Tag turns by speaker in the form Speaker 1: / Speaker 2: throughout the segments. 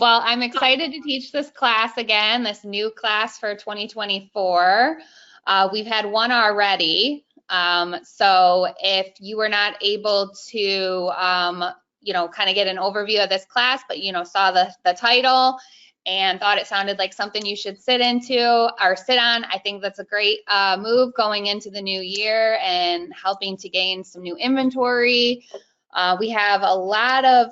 Speaker 1: Well, I'm excited to teach this class again, this new class for 2024. We've had one already. So if you were not able to, kind of get an overview of this class, but, saw the title and thought it sounded like something you should sit into or sit on, I think that's a great move going into the new year and helping to gain some new inventory. We have a lot of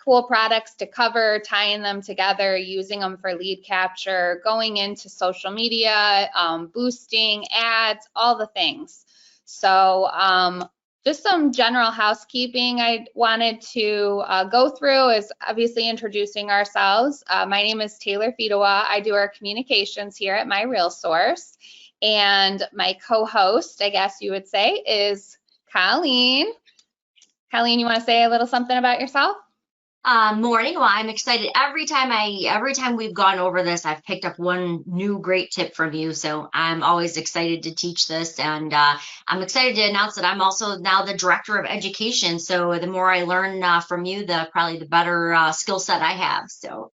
Speaker 1: cool products to cover, tying them together, using them for lead capture, going into social media, boosting ads, all the things. So just some general housekeeping I wanted to go through is obviously introducing ourselves. My name is Taylor Fedewa. I do our communications here at My Real Source. And my co-host, I guess you would say, is Colleen. Colleen, you want to say a little something about yourself?
Speaker 2: Morning. Well, I'm excited. Every time we've gone over this, I've picked up one new great tip from you. So I'm always excited to teach this. And I'm excited to announce that I'm also now the director of education. So the more I learn from you, probably the better skill set I have. So.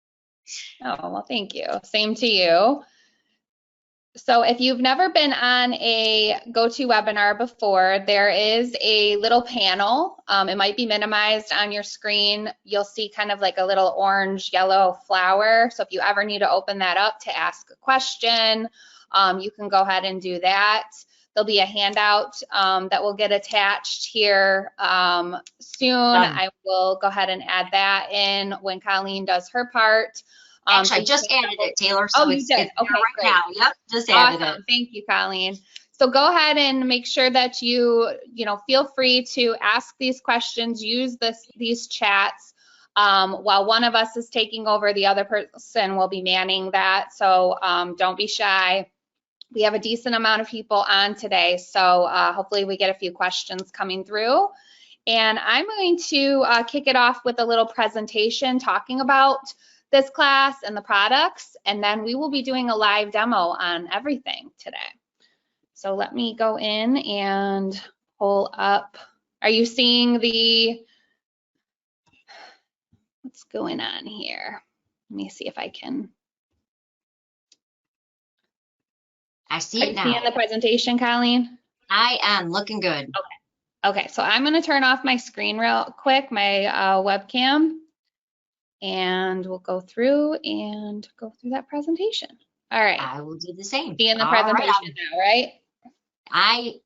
Speaker 1: Oh, well, thank you. Same to you. So if you've never been on a GoToWebinar before, there is a little panel. It might be minimized on your screen. You'll see kind of like a little orange yellow flower. So if you ever need to open that up to ask a question, you can go ahead and do that. There'll be a handout that will get attached here soon. I will go ahead and add that in when Colleen does her part.
Speaker 2: Actually, I just added it, Taylor. So
Speaker 1: you did. Okay,
Speaker 2: right
Speaker 1: great.
Speaker 2: now. Yep, just added
Speaker 1: Awesome.
Speaker 2: it.
Speaker 1: Thank you, Colleen. So go ahead and make sure that you feel free to ask these questions, use these chats. While one of us is taking over, the other person will be manning that. So don't be shy. We have a decent amount of people on today, so hopefully we get a few questions coming through. And I'm going to kick it off with a little presentation talking about this class and the products, and then we will be doing a live demo on everything today. So let me go in and pull up. Are you seeing what's going on here? Let me see if I can.
Speaker 2: I see it now. Are
Speaker 1: you seeing the presentation, Colleen?
Speaker 2: I am looking good.
Speaker 1: Okay, so I'm going to turn off my screen real quick, my webcam. And we'll go through that presentation. All right.
Speaker 2: I will do the same.
Speaker 1: Be in the presentation now, right?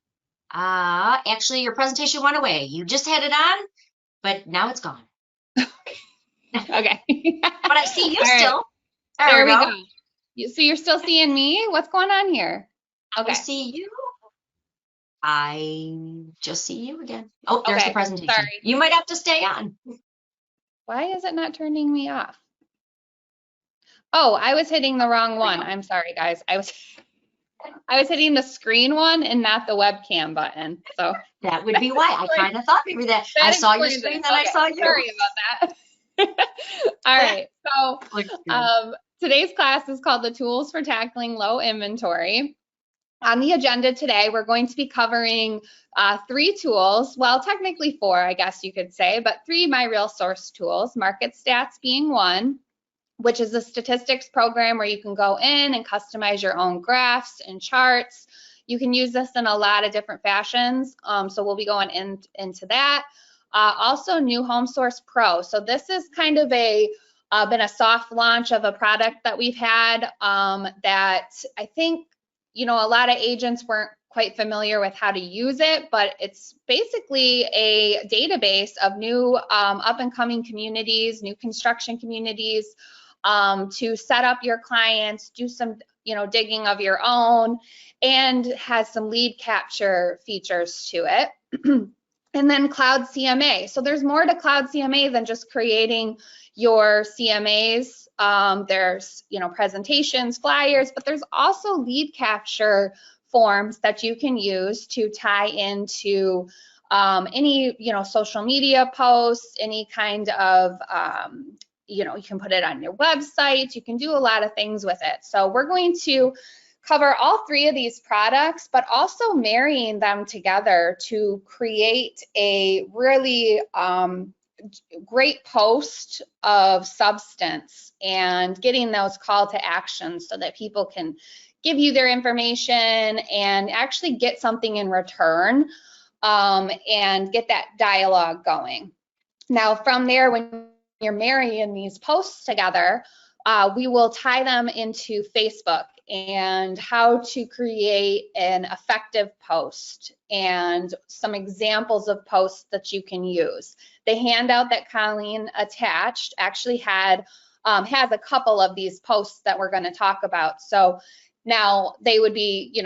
Speaker 2: Actually, your presentation went away. You just had it on, but now it's gone.
Speaker 1: Okay.
Speaker 2: But I see you still.
Speaker 1: Right. There we go. So you're still seeing me? What's going on here? Okay.
Speaker 2: I see you. I just see you again. Oh, there's the presentation.
Speaker 1: Sorry.
Speaker 2: You might have to stay on.
Speaker 1: Why is it not turning me off? Oh, I was hitting the wrong one. I'm sorry, guys. I was hitting the screen one and not the webcam button. So
Speaker 2: that would be why. I kind of thought maybe that I saw your screen, then I saw you.
Speaker 1: Sorry about that. All right. So today's class is called The Tools for Tackling Low Inventory. On the agenda today, we're going to be covering 3 tools, well, technically 4, I guess you could say, but 3 My Real Source tools, Market Stats being one, which is a statistics program where you can go in and customize your own graphs and charts. You can use this in a lot of different fashions, so we'll be going into that. Also, New Home Source Pro. So this is kind of been a soft launch of a product that we've had that I think a lot of agents weren't quite familiar with how to use it, but it's basically a database of new up and coming communities, new construction communities to set up your clients, do some digging of your own, and has some lead capture features to it. And then Cloud CMA. So there's more to Cloud CMA than just creating your CMAs. There's presentations, flyers, but there's also lead capture forms that you can use to tie into any social media posts, any kind of you can put it on your website. You can do a lot of things with it. So we're going to cover all 3 of these products, but also marrying them together to create a really great post of substance and getting those call to action so that people can give you their information and actually get something in return, and get that dialogue going. Now, from there, when you're marrying these posts together, we will tie them into Facebook and how to create an effective post and some examples of posts that you can use. The handout that Colleen attached actually has a couple of these posts that we're going to talk about. So now they would be,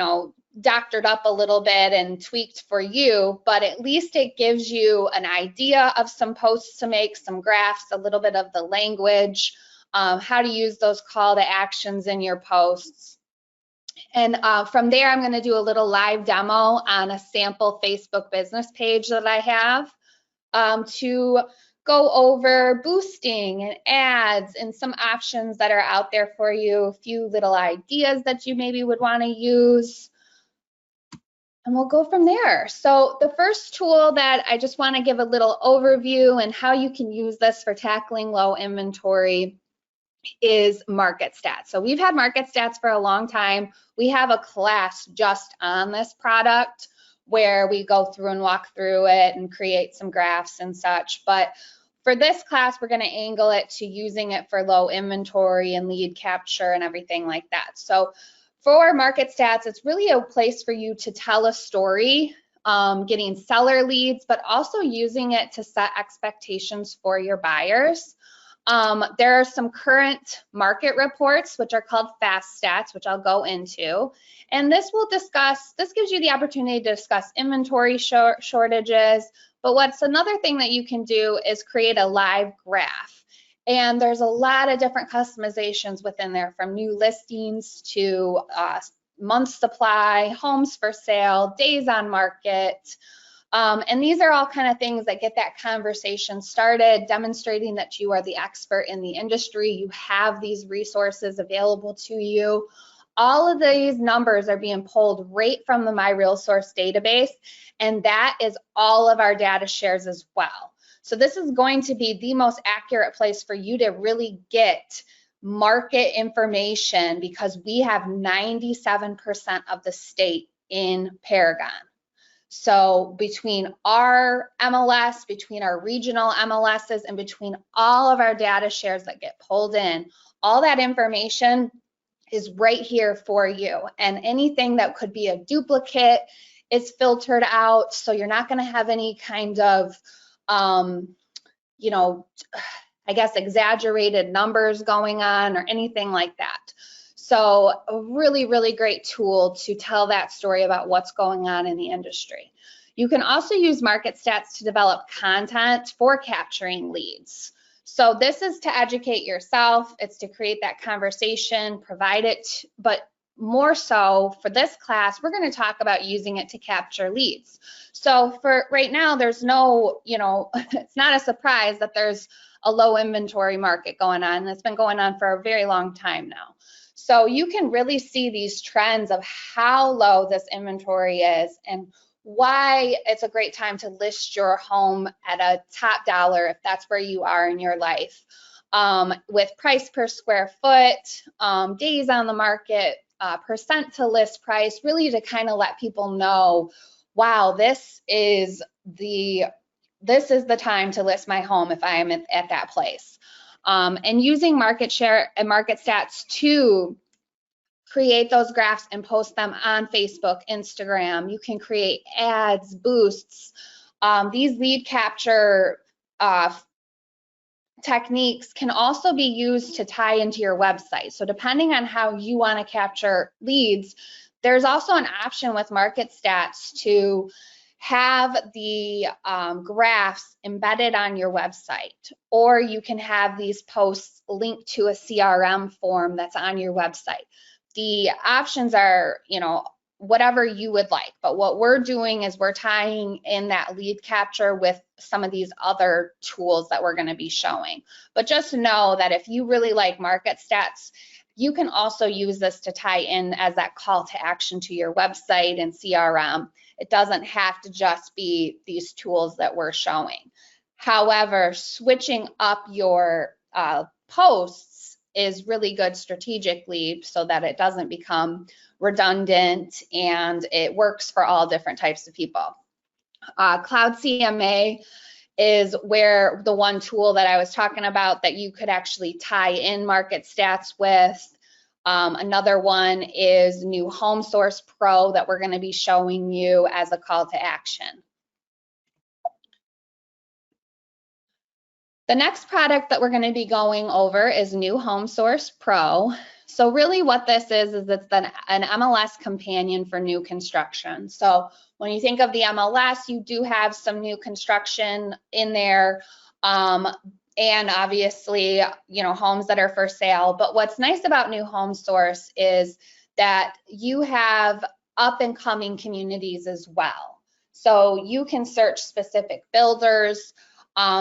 Speaker 1: doctored up a little bit and tweaked for you, but at least it gives you an idea of some posts to make, some graphs, a little bit of the language, how to use those call to actions in your posts. And from there, I'm going to do a little live demo on a sample Facebook business page that I have to go over boosting and ads and some options that are out there for you, a few little ideas that you maybe would want to use. And we'll go from there. So the first tool that I just want to give a little overview and how you can use this for tackling low inventory is Market Stats. So we've had Market Stats for a long time. We have a class just on this product where we go through and walk through it and create some graphs and such. But for this class, we're going to angle it to using it for low inventory and lead capture and everything like that. So for Market Stats, it's really a place for you to tell a story, getting seller leads, but also using it to set expectations for your buyers. There are some current market reports, which are called Fast Stats, which I'll go into. And this gives you the opportunity to discuss inventory shortages. But what's another thing that you can do is create a live graph. And there's a lot of different customizations within there, from new listings to month supply, homes for sale, days on market. And these are all kind of things that get that conversation started, demonstrating that you are the expert in the industry. You have these resources available to you. All of these numbers are being pulled right from the MyRealSource database, and that is all of our data shares as well. So this is going to be the most accurate place for you to really get market information, because we have 97% of the state in Paragon. So between our MLS, between our regional MLSs, and between all of our data shares that get pulled in, all that information is right here for you. And anything that could be a duplicate is filtered out. So you're not going to have any kind of, I guess, exaggerated numbers going on or anything like that. So a really, really great tool to tell that story about what's going on in the industry. You can also use Market Stats to develop content for capturing leads. So this is to educate yourself. It's to create that conversation, provide it, but more so for this class, we're going to talk about using it to capture leads. So for right now, there's no, it's not a surprise that there's a low inventory market going on. And it's been going on for a very long time now. So you can really see these trends of how low this inventory is and why it's a great time to list your home at a top dollar if that's where you are in your life. With price per square foot, days on the market, percent to list price, really to kind of let people know, wow, this is the time to list my home if I am at that place. And using market share and Market Stats to create those graphs and post them on Facebook, Instagram. You can create ads, boosts. These lead capture techniques can also be used to tie into your website. So depending on how you want to capture leads, there's also an option with Market Stats to have the graphs embedded on your website, or you can have these posts linked to a CRM form that's on your website. The options are, whatever you would like, but what we're doing is we're tying in that lead capture with some of these other tools that we're going to be showing. But just know that if you really like Market Stats, you can also use this to tie in as that call to action to your website and CRM. It doesn't have to just be these tools that we're showing. However, switching up your posts is really good strategically so that it doesn't become redundant and it works for all different types of people. Cloud CMA is where the one tool that I was talking about that you could actually tie in market stats with. Another one is New Home Source Pro that we're going to be showing you as a call to action. The next product that we're going to be going over is New Home Source Pro. So really what this is it's an MLS companion for new construction. So when you think of the MLS, you do have some new construction in there, and obviously, you know, homes that are for sale. But what's nice about New Home Source is that you have up and coming communities as well. So you can search specific builders.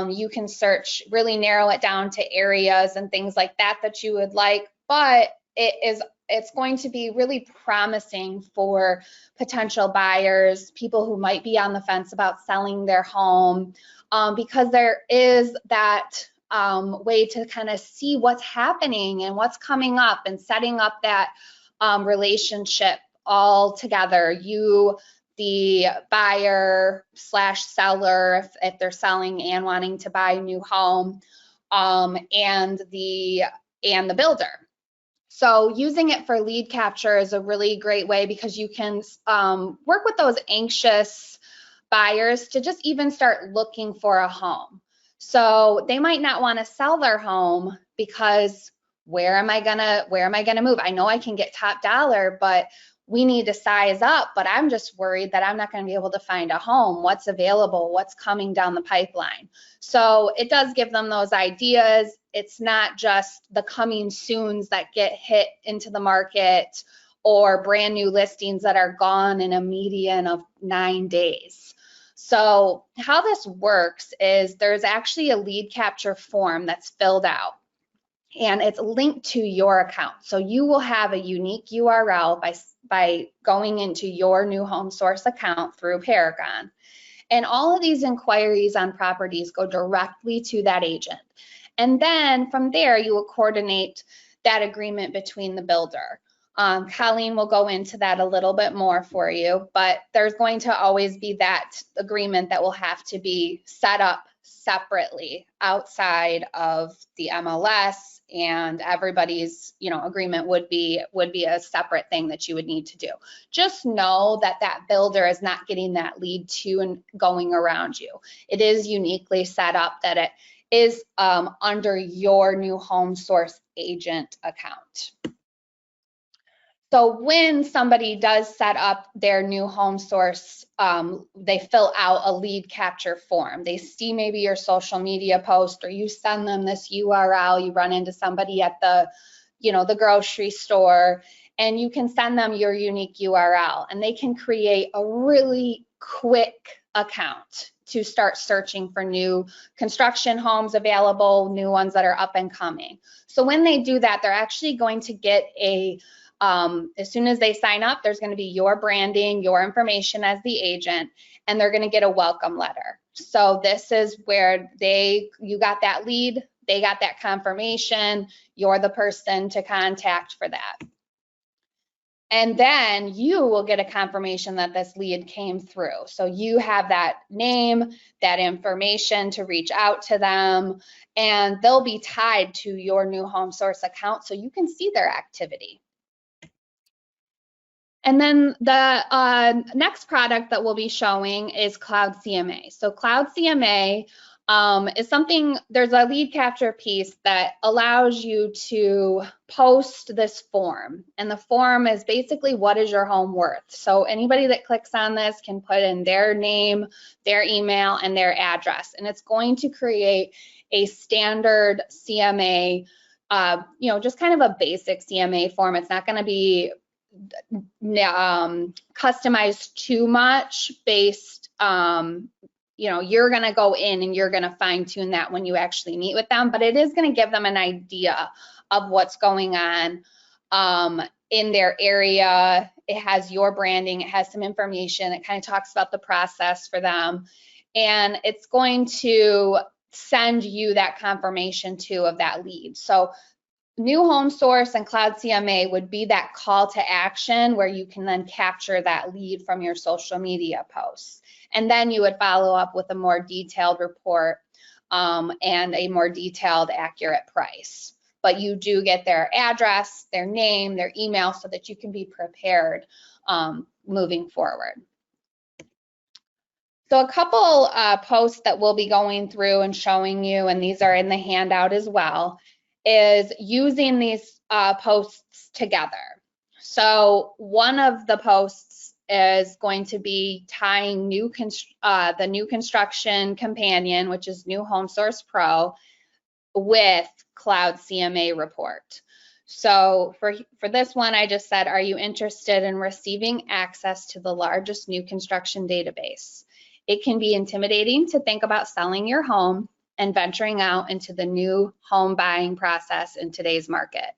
Speaker 1: You can search, really narrow it down to areas and things like that that you would like, but it's going to be really promising for potential buyers, people who might be on the fence about selling their home, because there is that way to kind of see what's happening and what's coming up and setting up that relationship all together. You, the buyer slash seller, if they're selling and wanting to buy a new home, and the builder. So using it for lead capture is a really great way because you can work with those anxious buyers to just even start looking for a home. So they might not want to sell their home because where am I gonna move? I know I can get top dollar, but we need to size up, but I'm just worried that I'm not going to be able to find a home. What's available? What's coming down the pipeline? So it does give them those ideas. It's not just the coming soons that get hit into the market or brand new listings that are gone in a median of 9 days. So how this works is there's actually a lead capture form that's filled out, and it's linked to your account. So you will have a unique URL by going into your New Home Source account through Paragon. And all of these inquiries on properties go directly to that agent. And then from there, you will coordinate that agreement between the builder. Colleen will go into that a little bit more for you, but there's going to always be that agreement that will have to be set up separately outside of the MLS, and everybody's, you know, agreement would be a separate thing that you would need to do. Just know that that builder is not getting that lead to and going around you. It is uniquely set up that it is under your New Home Source agent account. So when somebody does set up their New Home Source, they fill out a lead capture form. They see maybe your social media post, or you send them this URL, you run into somebody at the, you know, the grocery store, and you can send them your unique URL, and they can create a really quick account to start searching for new construction homes available, new ones that are up and coming. So when they do that, they're actually going to get a as soon as they sign up, there's going to be your branding, your information as the agent, and they're going to get a welcome letter. So this is where you got that lead, they got that confirmation, you're the person to contact for that. And then you will get a confirmation that this lead came through. So you have that name, that information to reach out to them, and they'll be tied to your New Home Source account so you can see their activity. And then the next product that we'll be showing is Cloud CMA. So Cloud CMA is something, there's a lead capture piece that allows you to post this form. And the form is basically, what is your home worth? So anybody that clicks on this can put in their name, their email, and their address. And it's going to create a standard CMA, you know, just kind of a basic CMA form. It's not going to be customized too much based, you know, you're going to go in and you're going to fine tune that when you actually meet with them, but it is going to give them an idea of what's going on in their area. It has your branding, it has some information, it kind of talks about the process for them. and it's going to send you that confirmation too of that lead. So New Home Source and Cloud CMA would be that call to action where you can then capture that lead from your social media posts. And then you would follow up with a more detailed report and a more detailed, accurate price. But you do get their address, their name, their email so that you can be prepared moving forward. So a couple posts that we'll be going through and showing you, and these are in the handout as well, is using these posts together. So one of the posts is going to be tying the new construction companion, which is New Home Source Pro, with Cloud CMA report. So for this one, I just said, are you interested in receiving access to the largest new construction database? It can be intimidating to think about selling your home and venturing out into the new home buying process in today's market.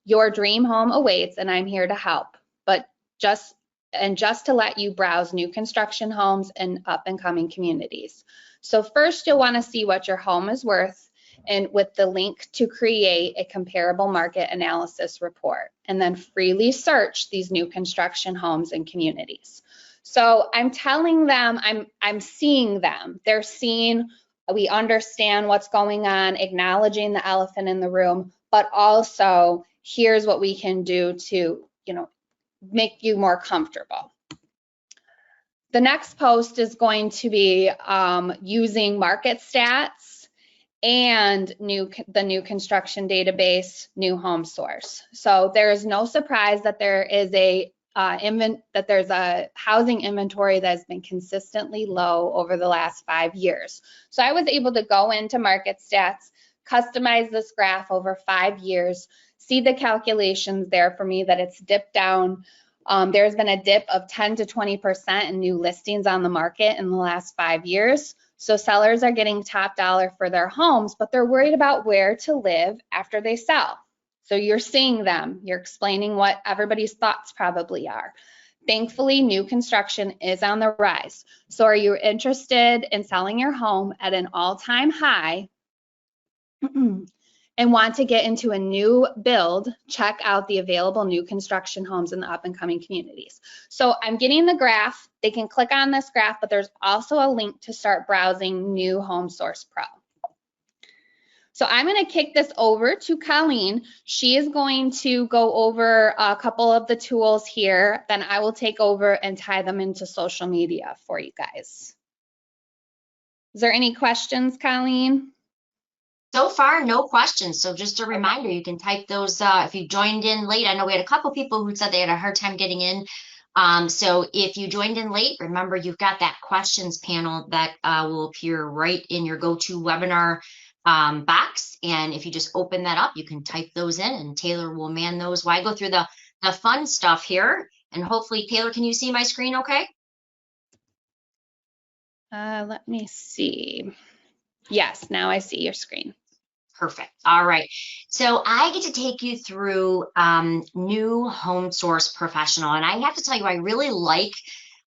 Speaker 1: Your dream home awaits, and I'm here to help, but just to let you browse new construction homes and up and coming communities. So first, you'll want to see what your home is worth, and with the link to create a comparable market analysis report, and then freely search these new construction homes and communities. So I'm telling them, I'm seeing them. They're seeing, we understand what's going on, acknowledging the elephant in the room, but also here's what we can do to, make you more comfortable. The next post is going to be using market stats and the new construction database, New Home Source. So there is no surprise that there is there's a housing inventory that has been consistently low over the last 5 years. So I was able to go into market stats, customize this graph over 5 years, see the calculations there for me that it's dipped down. There's been a dip of 10 to 20% in new listings on the market in the last 5 years. So sellers are getting top dollar for their homes, but they're worried about where to live after they sell. So you're seeing them, you're explaining what everybody's thoughts probably are. Thankfully, new construction is on the rise. So are you interested in selling your home at an all-time high and want to get into a new build? Check out the available new construction homes in the up and coming communities. So I'm getting the graph. They can click on this graph, but there's also a link to start browsing New Home Source Pro. So I'm going to kick this over to Colleen. She is going to go over a couple of the tools here. Then I will take over and tie them into social media for you guys. Is there any questions, Colleen?
Speaker 2: So far, no questions. So just a reminder, you can type those if you joined in late. I know we had a couple people who said they had a hard time getting in. So if you joined in late, remember you've got that questions panel that will appear right in your GoToWebinar box. And if you just open that up, you can type those in and Taylor will man those while I go through the fun stuff here. And hopefully, Taylor, can you see my screen okay?
Speaker 1: Let me see. Yes, now I see your screen.
Speaker 2: Perfect. All right. So I get to take you through New Home Source Professional. And I have to tell you, I really like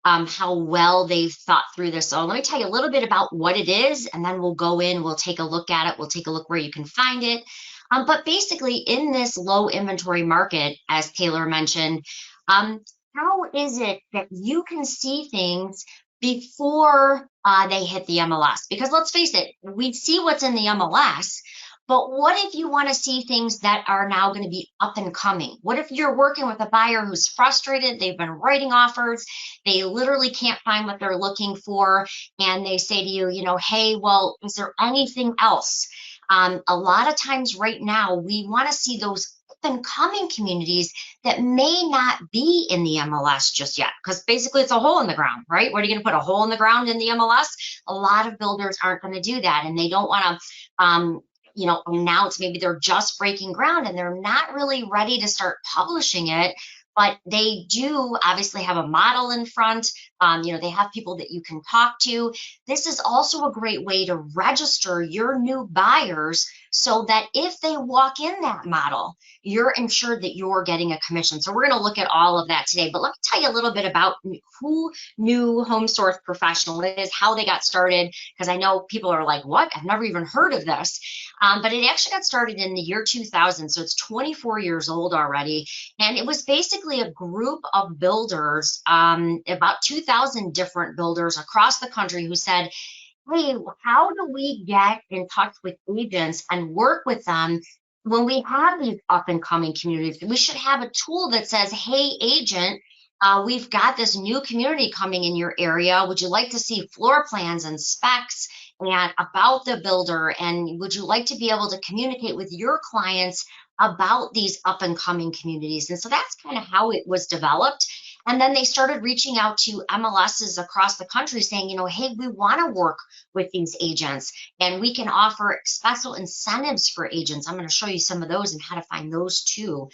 Speaker 2: how well they've thought through this. So let me tell you a little bit about what it is, and then we'll go in, we'll take a look at it, we'll take a look where you can find it. But basically, in this low inventory market, as Taylor mentioned, how is it that you can see things before they hit the MLS? Because let's face it, we see what's in the MLS, but what if you want to see things that are now going to be up and coming? What if you're working with a buyer who's frustrated, they've been writing offers, they literally can't find what they're looking for, and they say to you, hey, well, is there anything else? A lot of times right now, we want to see those up and coming communities that may not be in the MLS just yet, because basically it's a hole in the ground, right? What are you going to put a hole in the ground in the MLS? A lot of builders aren't going to do that, and they don't want to announce maybe they're just breaking ground and they're not really ready to start publishing it, but they do obviously have a model in front. They have people that you can talk to. This is also a great way to register your new buyers so that if they walk in that model, you're ensured that you're getting a commission. So we're going to look at all of that today. But let me tell you a little bit about who New Home Source Professional is, how they got started, because I know people are like, what? I've never even heard of this. But it actually got started in the year 2000. So it's 24 years old already. And it was basically a group of builders, about 2,000 different builders across the country who said, hey, how do we get in touch with agents and work with them when we have these up and coming communities? We should have a tool that says, hey, agent, we've got this new community coming in your area. Would you like to see floor plans and specs and about the builder? And would you like to be able to communicate with your clients about these up and coming communities? And so that's kind of how it was developed. And then they started reaching out to MLSs across the country saying, hey, we want to work with these agents and we can offer special incentives for agents. I'm going to show you some of those and how to find those too.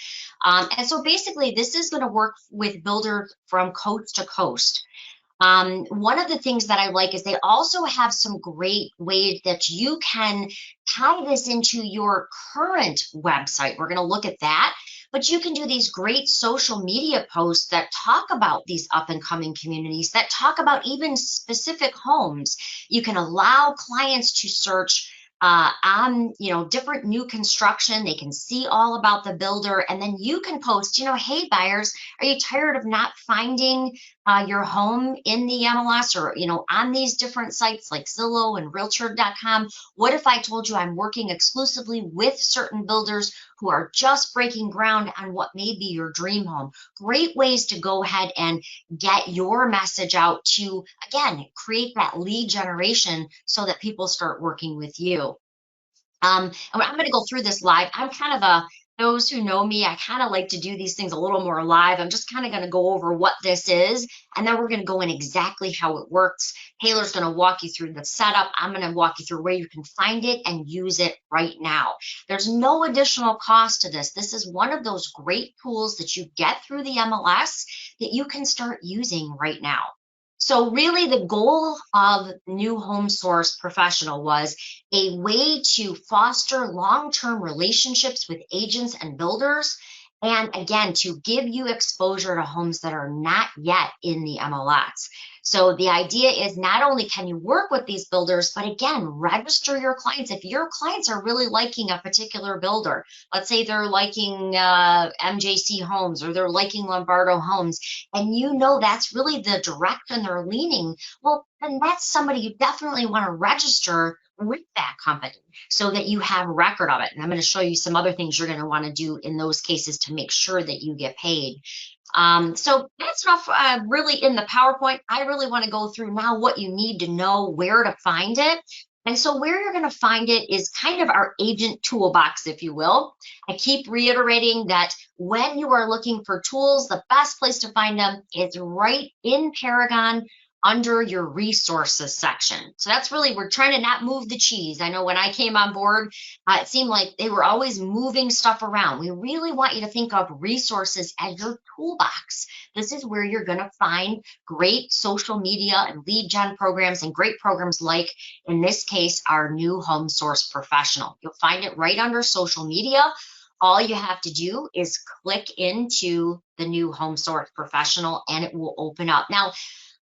Speaker 2: And so basically, this is going to work with builders from coast to coast. One of the things that I like is they also have some great ways that you can tie this into your current website. We're going to look at that. But you can do these great social media posts that talk about these up and coming communities, that talk about even specific homes. You can allow clients to search on different new construction. They can see all about the builder, and then you can post, hey buyers, are you tired of not finding your home in the MLS or on these different sites like Zillow and Realtor.com? What if I told you I'm working exclusively with certain builders who are just breaking ground on what may be your dream home? Great ways to go ahead and get your message out to, again, create that lead generation so that people start working with you. And I'm going to go through this live. I'm kind of those who know me, I kind of like to do these things a little more live. I'm just kind of going to go over what this is, and then we're going to go in exactly how it works. Taylor's going to walk you through the setup. I'm going to walk you through where you can find it and use it right now. There's no additional cost to this. This is one of those great tools that you get through the MLS that you can start using right now. So really the goal of New Home Source Professional was a way to foster long-term relationships with agents and builders, and again, to give you exposure to homes that are not yet in the MLS. So the idea is not only can you work with these builders, but again, register your clients. If your clients are really liking a particular builder, let's say they're liking MJC Homes or they're liking Lombardo Homes, and that's really the direction they're leaning, well, then that's somebody you definitely want to register with that company so that you have a record of it. And I'm going to show you some other things you're going to want to do in those cases to make sure that you get paid. So that's enough really in the PowerPoint. I really want to go through now what you need to know, where to find it. And so where you're going to find it is kind of our agent toolbox, if you will. I keep reiterating that when you are looking for tools, the best place to find them is right in Paragon under your resources section. So that's really, we're trying to not move the cheese. I know when I came on board, it seemed like they were always moving stuff around. We really want you to think of resources as your toolbox. This is where you're going to find great social media and lead gen programs and great programs like, in this case, our New Home Source Professional. You'll find it right under social media. All you have to do is click into the New Home Source Professional and it will open up. Now,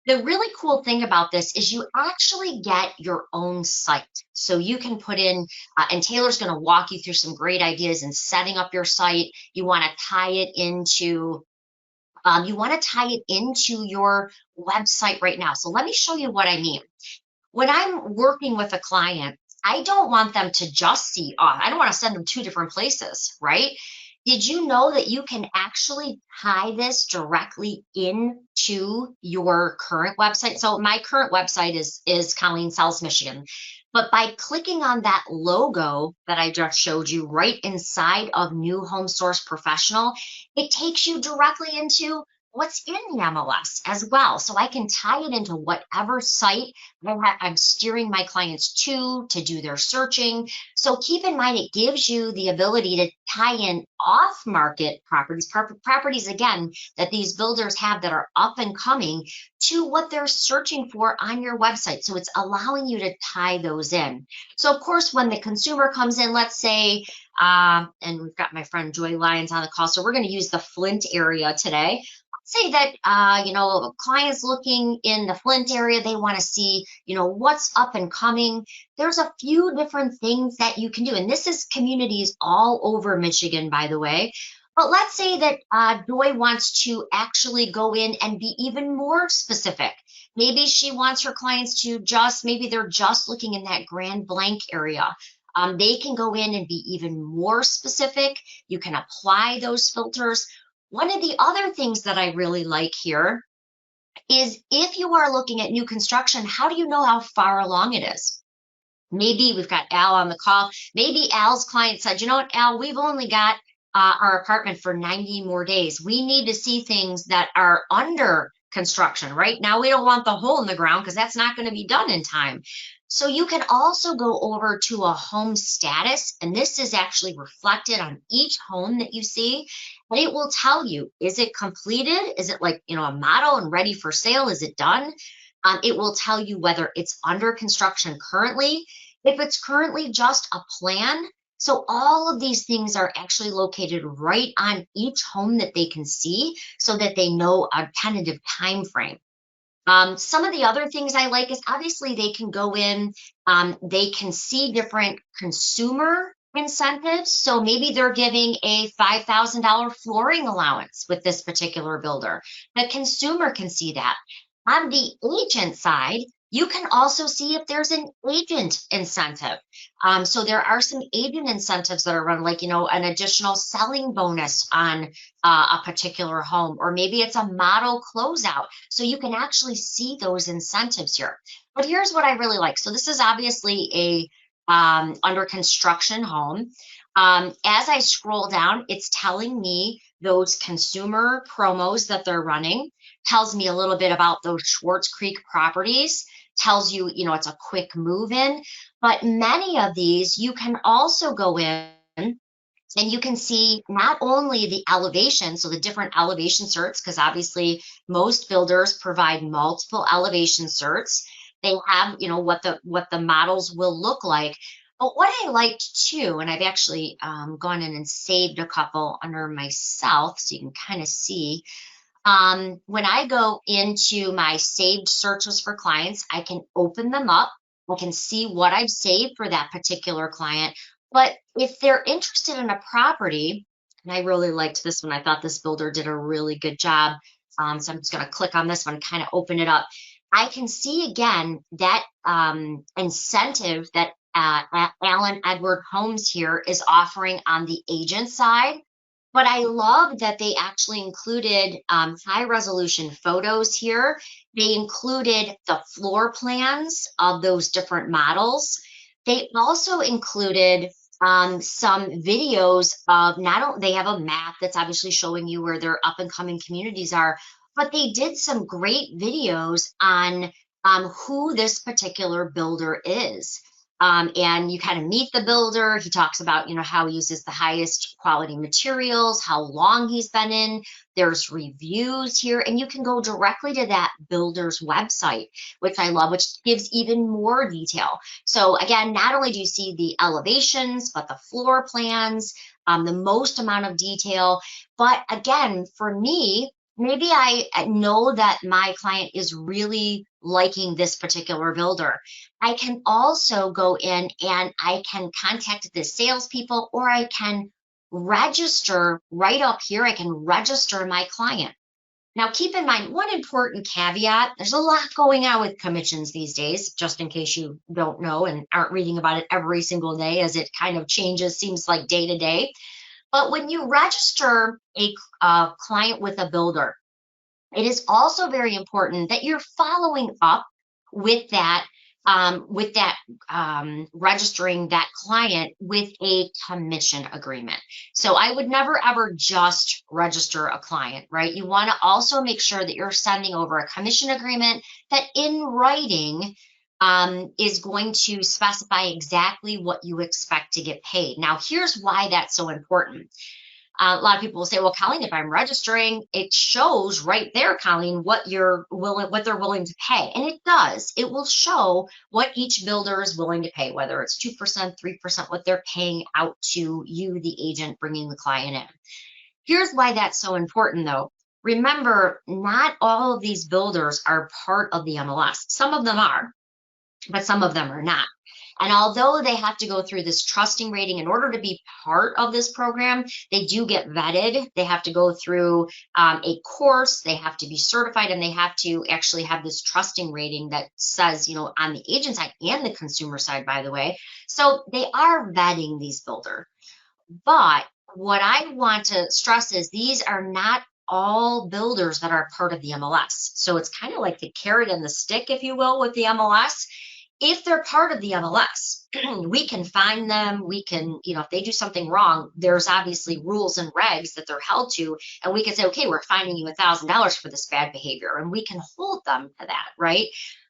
Speaker 2: the really cool thing about this is you actually get your own site. So you can put in, and Taylor's going to walk you through some great ideas in setting up your site. You want to tie it into your website right now. So let me show you what I mean. When I'm working with a client, I don't want them to just see, I don't want to send them two different places, right? Did you know that you can actually tie this directly into your current website? So my current website is Colleen South Michigan. But by clicking on that logo that I just showed you right inside of New Home Source Professional, it takes you directly into what's in the MLS as well. So I can tie it into whatever site I'm steering my clients to do their searching. So keep in mind, it gives you the ability to tie in off-market properties, properties again, that these builders have that are up and coming to what they're searching for on your website. So it's allowing you to tie those in. So of course, when the consumer comes in, let's say, and we've got my friend Joy Lyons on the call, so we're going to use the Flint area today. Say that clients looking in the Flint area, they want to see what's up and coming. There's a few different things that you can do, and this is communities all over Michigan, by the way. But let's say that Joy wants to actually go in and be even more specific. Maybe she wants her clients to maybe they're just looking in that Grand Blanc area. They can go in and be even more specific. You can apply those filters. One of the other things that I really like here is if you are looking at new construction, how do you know how far along it is? Maybe we've got Al on the call. Maybe Al's client said, you know what, Al, we've only got our apartment for 90 more days. We need to see things that are under construction. Right now, we don't want the hole in the ground because that's not going to be done in time. So you can also go over to a home status, and this is actually reflected on each home that you see. And it will tell you, is it completed? Is it like, a model and ready for sale? Is it done? It will tell you whether it's under construction currently, if it's currently just a plan. So all of these things are actually located right on each home that they can see so that they know a tentative time frame. Some of the other things I like is obviously they can go in, they can see different consumer incentives. So maybe they're giving a $5,000 flooring allowance with this particular builder. The consumer can see that. On the agent side, you can also see if there's an agent incentive. So there are some agent incentives that are run, like, an additional selling bonus on a particular home, or maybe it's a model closeout. So you can actually see those incentives here. But here's what I really like. So this is obviously a under construction home. As I scroll down, it's telling me those consumer promos that they're running, tells me a little bit about those Schwartz Creek properties, tells you, it's a quick move in. But many of these, you can also go in and you can see not only the elevation, so the different elevation certs, because obviously most builders provide multiple elevation certs. They have, what the models will look like. But what I liked too, and I've actually gone in and saved a couple under myself, so you can kind of see. When I go into my saved searches for clients, I can open them up. I can see what I've saved for that particular client. But if they're interested in a property, and I really liked this one, I thought this builder did a really good job. So I'm just going to click on this one, kind of open it up. I can see again that incentive that Allen Edward Homes here is offering on the agent side. But I love that they actually included high resolution photos here. They included the floor plans of those different models. They also included some videos of they have a map that's obviously showing you where their up and coming communities are, but they did some great videos on who this particular builder is. And you kind of meet the builder. He talks about, how he uses the highest quality materials, how long he's been in. There's reviews here, and you can go directly to that builder's website, which I love, which gives even more detail. So again, not only do you see the elevations, but the floor plans, the most amount of detail. But again, for me, maybe I know that my client is really liking this particular builder. I can also go in and I can contact the salespeople, or I can register right up here. I can register my client. Now, keep in mind, one important caveat, there's a lot going on with commissions these days, just in case you don't know and aren't reading about it every single day, as it kind of changes, seems like day to day. But when you register a client with a builder, it is also very important that you're following up with that with that registering that client with a commission agreement. So I would never ever just register a client, right? You want to also make sure that you're sending over a commission agreement that in writing is going to specify exactly what you expect to get paid. Now, here's why that's so important. A lot of people will say, well, Colleen, if I'm registering, it shows right there, Colleen, what they're willing to pay. And it does. It will show what each builder is willing to pay, whether it's 2%, 3%, what they're paying out to you, the agent bringing the client in. Here's why that's so important, though. Remember, not all of these builders are part of the MLS. Some of them are, but some of them are not. And although they have to go through this trusting rating in order to be part of this program, they do get vetted. They have to go through a course, they have to be certified, and they have to actually have this trusting rating that says, you know, on the agent side and the consumer side, by the way. So they are vetting these builders. But what I want to stress is these are not all builders that are part of the MLS. So it's kind of like the carrot and the stick, if you will, with the MLS. If they're part of the MLS, we can find them. We can, you know, if they do something wrong, there's obviously rules and regs that they're held to. And we can say, okay, we're fining you $1,000 for this bad behavior. And we can hold them to that, right?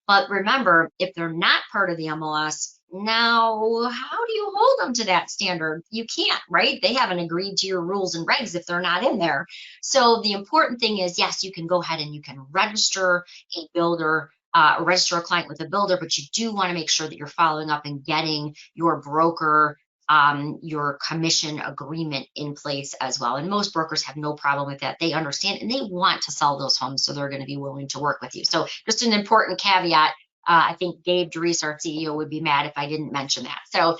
Speaker 2: But remember, if they're not part of the MLS, now how do you hold them to that standard? You can't, right? They haven't agreed to your rules and regs if they're not in there. So the important thing is, yes, you can go ahead and you can register a builder, register a client with a builder, but you do want to make sure that you're following up and getting your broker, your commission agreement in place as well. And most brokers have no problem with that. They understand and they want to sell those homes, so they're going to be willing to work with you. So just an important caveat. I think Gabe DeReese, our CEO, would be mad if I didn't mention that. So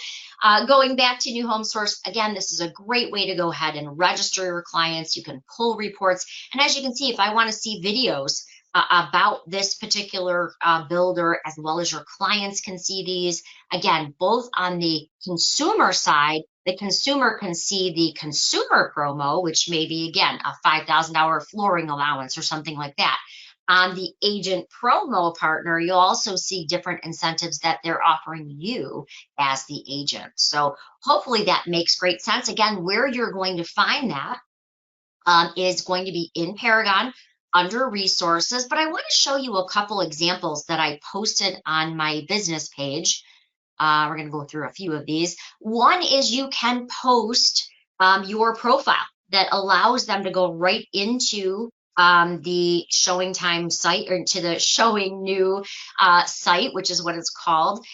Speaker 2: going back to New Home Source, again, this is a great way to go ahead and register your clients. You can pull reports. And as you can see, if I want to see videos about this particular builder, as well as your clients can see these, again, both on the consumer side, the consumer can see the consumer promo, which may be, again, a $5,000 flooring allowance or something like that. On the agent promo partner, you'll also see different incentives that they're offering you as the agent. So hopefully that makes great sense. Again, where you're going to find that is going to be in Paragon under resources, but I want to show you a couple examples that I posted on my business page. We're going to go through a few of these. One is you can post your profile that allows them to go right into the Showing Time site, or to the Showing New site, which is what it's called.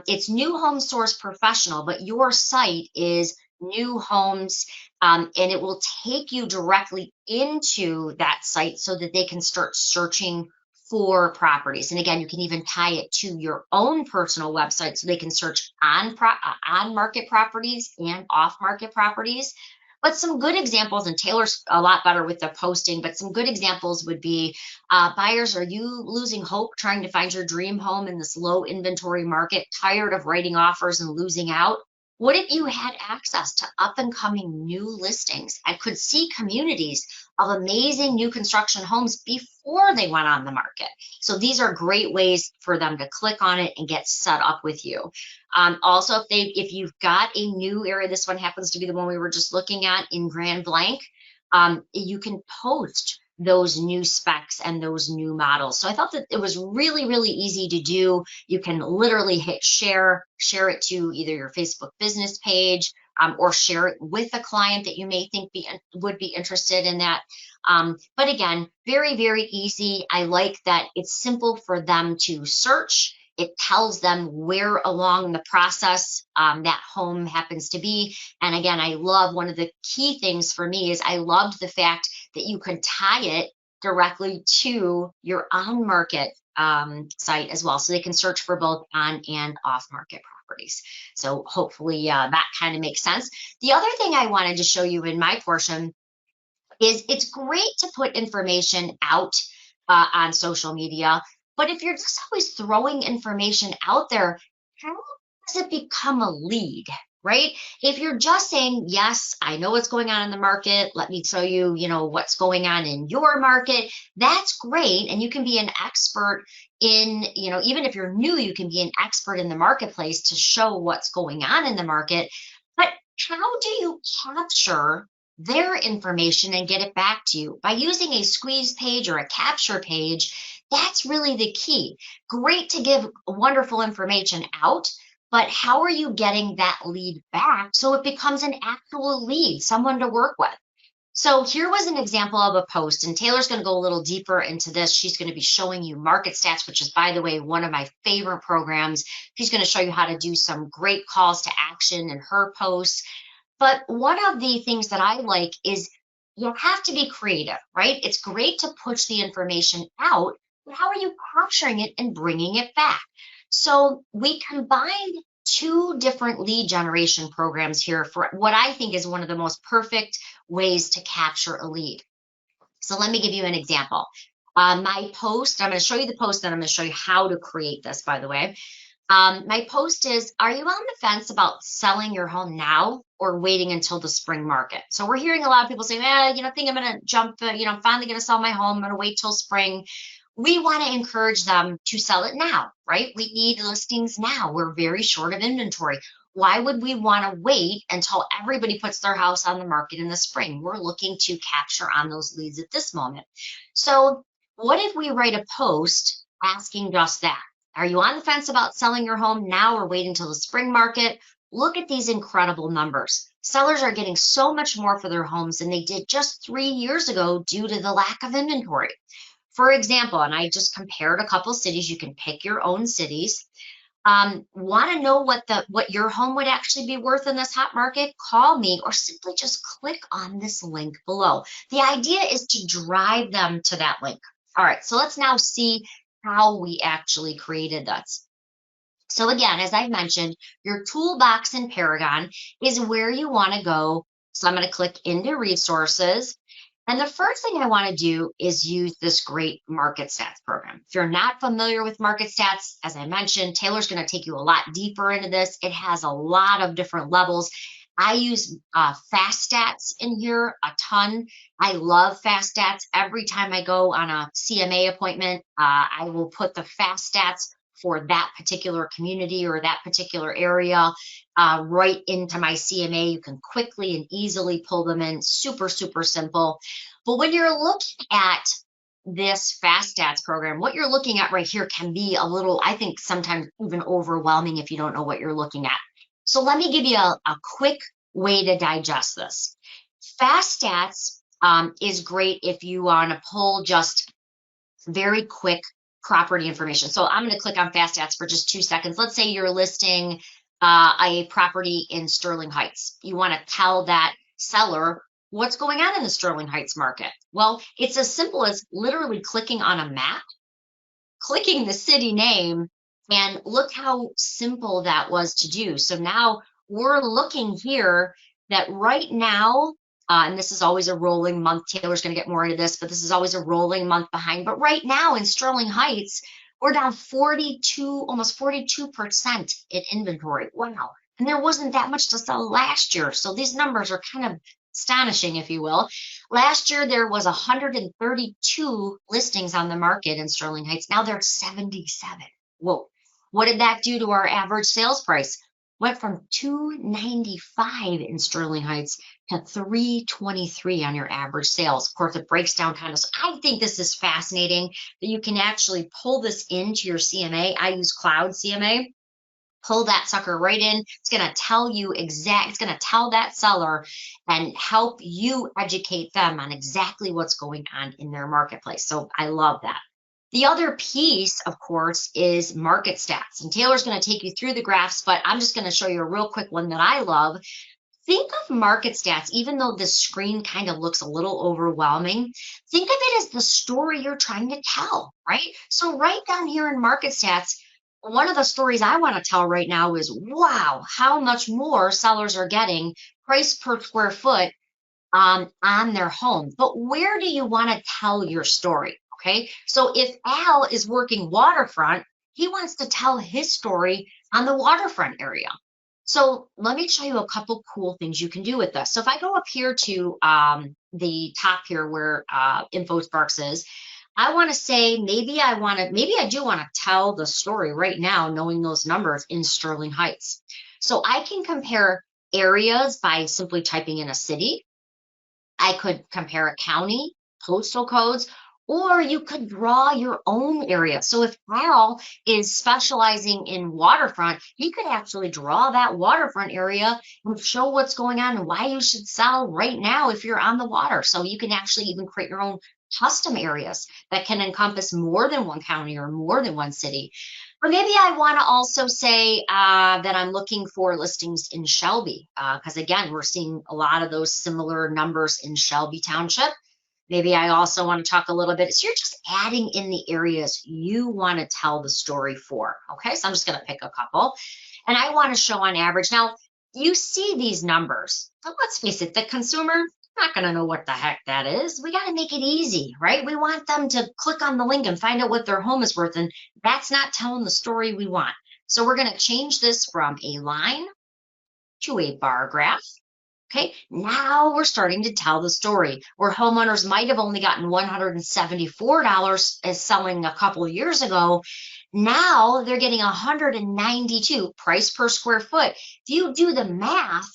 Speaker 2: It's New Home Source Professional, but your site is New Homes, and it will take you directly into that site so that they can start searching for properties. And again, you can even tie it to your own personal website so they can search on market properties and off market properties. But some good examples, and Taylor's a lot better with the posting, but some good examples would be buyers, are you losing hope trying to find your dream home in this low inventory market, tired of writing offers and losing out? What if you had access to up and coming new listings and could see communities of amazing new construction homes before they went on the market? So these are great ways for them to click on it and get set up with you. Also, if you've got a new area, this one happens to be the one we were just looking at in Grand Blanc, you can post those new specs and those new models. So I thought that it was really, really easy to do. You can literally hit share it to either your Facebook business page, or share it with a client that you may think would be interested in that. But again, very, very easy. I like that it's simple for them to search. It tells them where along the process that home happens to be. And again, I love, one of the key things for me is I loved the fact that you could tie it directly to your on market site as well. So they can search for both on and off market properties. So hopefully that kind of makes sense. The other thing I wanted to show you in my portion is it's great to put information out on social media. But if you're just always throwing information out there, how does it become a lead? right? If you're just saying, yes, I know what's going on in the market, let me show you, what's going on in your market, that's great. And you can be an expert in, even if you're new, you can be an expert in the marketplace to show what's going on in the market. But how do you capture their information and get it back to you? By using a squeeze page or a capture page, that's really the key. Great to give wonderful information out, but how are you getting that lead back so it becomes an actual lead, someone to work with? So here was an example of a post, and Taylor's going to go a little deeper into this. She's going to be showing you Market Stats, which is, by the way, one of my favorite programs. She's going to show you how to do some great calls to action in her posts. But one of the things that I like is you have to be creative, right? It's great to push the information out, but how are you capturing it and bringing it back? So we combined two different lead generation programs here for what I think is one of the most perfect ways to capture a lead. So let me give you an example. My post, I'm going to show you the post, and I'm going to show you how to create this, by the way. My post is, are you on the fence about selling your home now or waiting until the spring market? So we're hearing a lot of people say, I think I'm going to jump, I'm finally going to sell my home. I'm going to wait till spring. We want to encourage them to sell it now, right? We need listings now. We're very short of inventory. Why would we want to wait until everybody puts their house on the market in the spring? We're looking to capture on those leads at this moment. So what if we write a post asking just that? Are you on the fence about selling your home now or waiting until the spring market? Look at these incredible numbers. Sellers are getting so much more for their homes than they did just 3 years ago due to the lack of inventory. For example, and I just compared a couple cities, you can pick your own cities. Want to know what your home would actually be worth in this hot market? Call me or simply just click on this link below. The idea is to drive them to that link. All right, so let's now see how we actually created this. So again, as I've mentioned, your toolbox in Paragon is where you want to go. So I'm going to click into resources. And the first thing I want to do is use this great Market Stats program. If you're not familiar with Market Stats, as I mentioned, Taylor's going to take you a lot deeper into this. It has a lot of different levels. I use Fast Stats in here a ton. I love Fast Stats. Every time I go on a CMA appointment, I will put the Fast Stats for that particular community or that particular area right into my CMA. You can quickly and easily pull them in. Super, super simple. But when you're looking at this Fast Stats program, what you're looking at right here can be a little, I think, sometimes even overwhelming if you don't know what you're looking at. So let me give you a quick way to digest this. Fast Stats is great if you want to pull just very quick property information. So I'm going to click on Fast Stats for just 2 seconds. Let's say you're listing a property in Sterling Heights. You want to tell that seller what's going on in the Sterling Heights market. Well, it's as simple as literally clicking on a map, clicking the city name, and look how simple that was to do. So now we're looking here that right now, and this is always a rolling month. Taylor's going to get more into this, but this is always a rolling month behind. But right now in Sterling Heights, we're down 42, almost 42% in inventory. Wow. And there wasn't that much to sell last year. So these numbers are kind of astonishing, if you will. Last year, there was 132 listings on the market in Sterling Heights. Now there's 77. Whoa. What did that do to our average sales price? Went from $295 in Sterling Heights to $323 on your average sales. Of course, it breaks down kind of. So I think this is fascinating that you can actually pull this into your CMA. I use Cloud CMA. Pull that sucker right in. It's going to tell you it's going to tell that seller and help you educate them on exactly what's going on in their marketplace. So I love that. The other piece, of course, is Market Stats. And Taylor's going to take you through the graphs, but I'm just going to show you a real quick one that I love. Think of Market Stats, even though the screen kind of looks a little overwhelming, think of it as the story you're trying to tell, right? So right down here in Market Stats, one of the stories I want to tell right now is, wow, how much more sellers are getting price per square foot on their home. But where do you want to tell your story? Okay, so if Al is working waterfront, he wants to tell his story on the waterfront area. So let me show you a couple cool things you can do with this. So if I go up here to the top here where InfoSparks is, I want to say maybe I do want to tell the story right now, knowing those numbers in Sterling Heights. So I can compare areas by simply typing in a city. I could compare a county, postal codes, or you could draw your own area. So if Al is specializing in waterfront, he could actually draw that waterfront area and show what's going on and why you should sell right now if you're on the water. So you can actually even create your own custom areas that can encompass more than one county or more than one city. Or maybe I want to also say that I'm looking for listings in Shelby, because again, we're seeing a lot of those similar numbers in Shelby Township. Maybe I also want to talk a little bit. So you're just adding in the areas you want to tell the story for. Okay, so I'm just going to pick a couple. And I want to show on average. Now, you see these numbers. But let's face it, the consumer not going to know what the heck that is. We got to make it easy, right? We want them to click on the link and find out what their home is worth. And that's not telling the story we want. So we're going to change this from a line to a bar graph. Okay, now we're starting to tell the story where homeowners might have only gotten $174 as selling a couple of years ago. Now they're getting $192 price per square foot. If you do the math,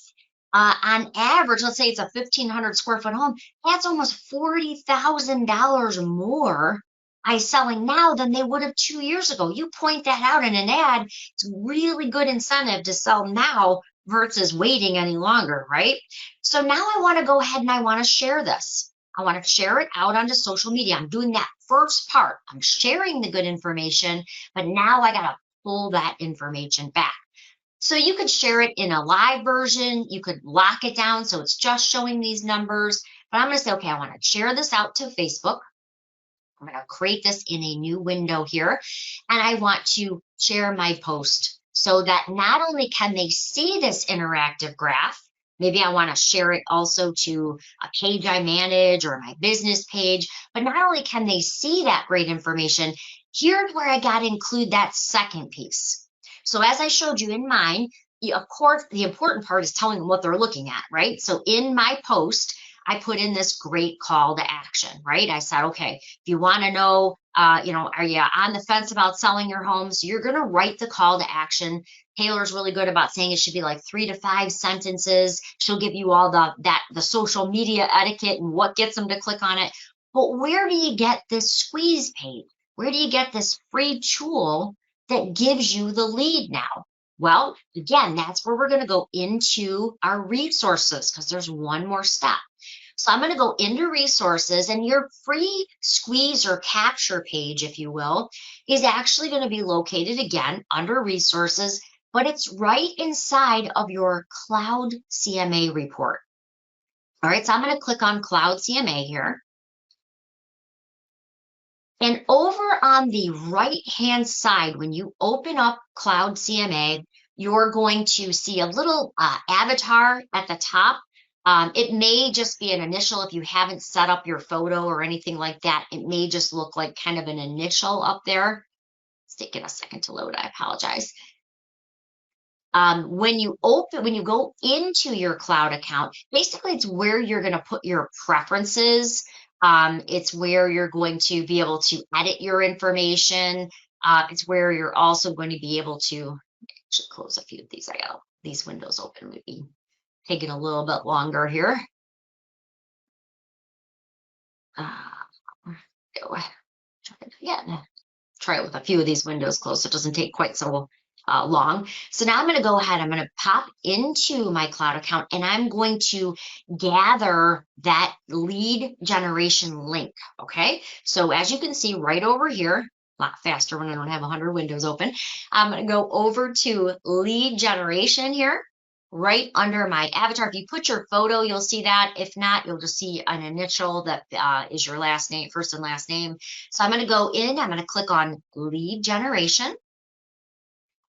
Speaker 2: on average, let's say it's a 1,500 square foot home, that's almost $40,000 more by selling now than they would have 2 years ago. You point that out in an ad, it's really good incentive to sell now versus waiting any longer, right? So now I want to go ahead and I want to share this. I want to share it out onto social media. I'm doing that first part. I'm sharing the good information, but now I got to pull that information back. So you could share it in a live version. You could lock it down so it's just showing these numbers. But I'm going to say, okay, I want to share this out to Facebook. I'm going to create this in a new window here. And I want to share my post so that not only can they see this interactive graph, maybe I want to share it also to a page I manage or my business page, but not only can they see that great information, here's where I got to include that second piece. So as I showed you in mine, of course, the important part is telling them what they're looking at, right? So in my post, I put in this great call to action, right? I said, okay, if you want to know, are you on the fence about selling your home? So you're going to write the call to action. Taylor's really good about saying it should be like 3 to 5 sentences. She'll give you all the social media etiquette and what gets them to click on it. But where do you get this squeeze page? Where do you get this free tool that gives you the lead now? Well, again, that's where we're going to go into our resources because there's one more step. So I'm going to go into resources, and your free squeeze or capture page, if you will, is actually going to be located again under resources, but it's right inside of your Cloud CMA report. All right, so I'm going to click on Cloud CMA here. And over on the right-hand side, when you open up Cloud CMA, you're going to see a little avatar at the top. It may just be an initial if you haven't set up your photo or anything like that. It may just look like kind of an initial up there. It's taking a second to load. I apologize. When you go into your cloud account, basically it's where you're going to put your preferences. It's where you're going to be able to edit your information. It's where you're also going to be able to actually close a few of these. I got these windows open, maybe taking a little bit longer here. Try it with a few of these windows closed so it doesn't take quite so long. So now I'm going to go ahead, I'm going to pop into my cloud account, and I'm going to gather that lead generation link. Okay, so as you can see right over here, a lot faster when I don't have 100 windows open, I'm going to go over to lead generation here, right under my avatar. If you put your photo, you'll see that. If not, you'll just see an initial that is your last name, first and last name. So I'm going to go in, I'm going to click on lead generation.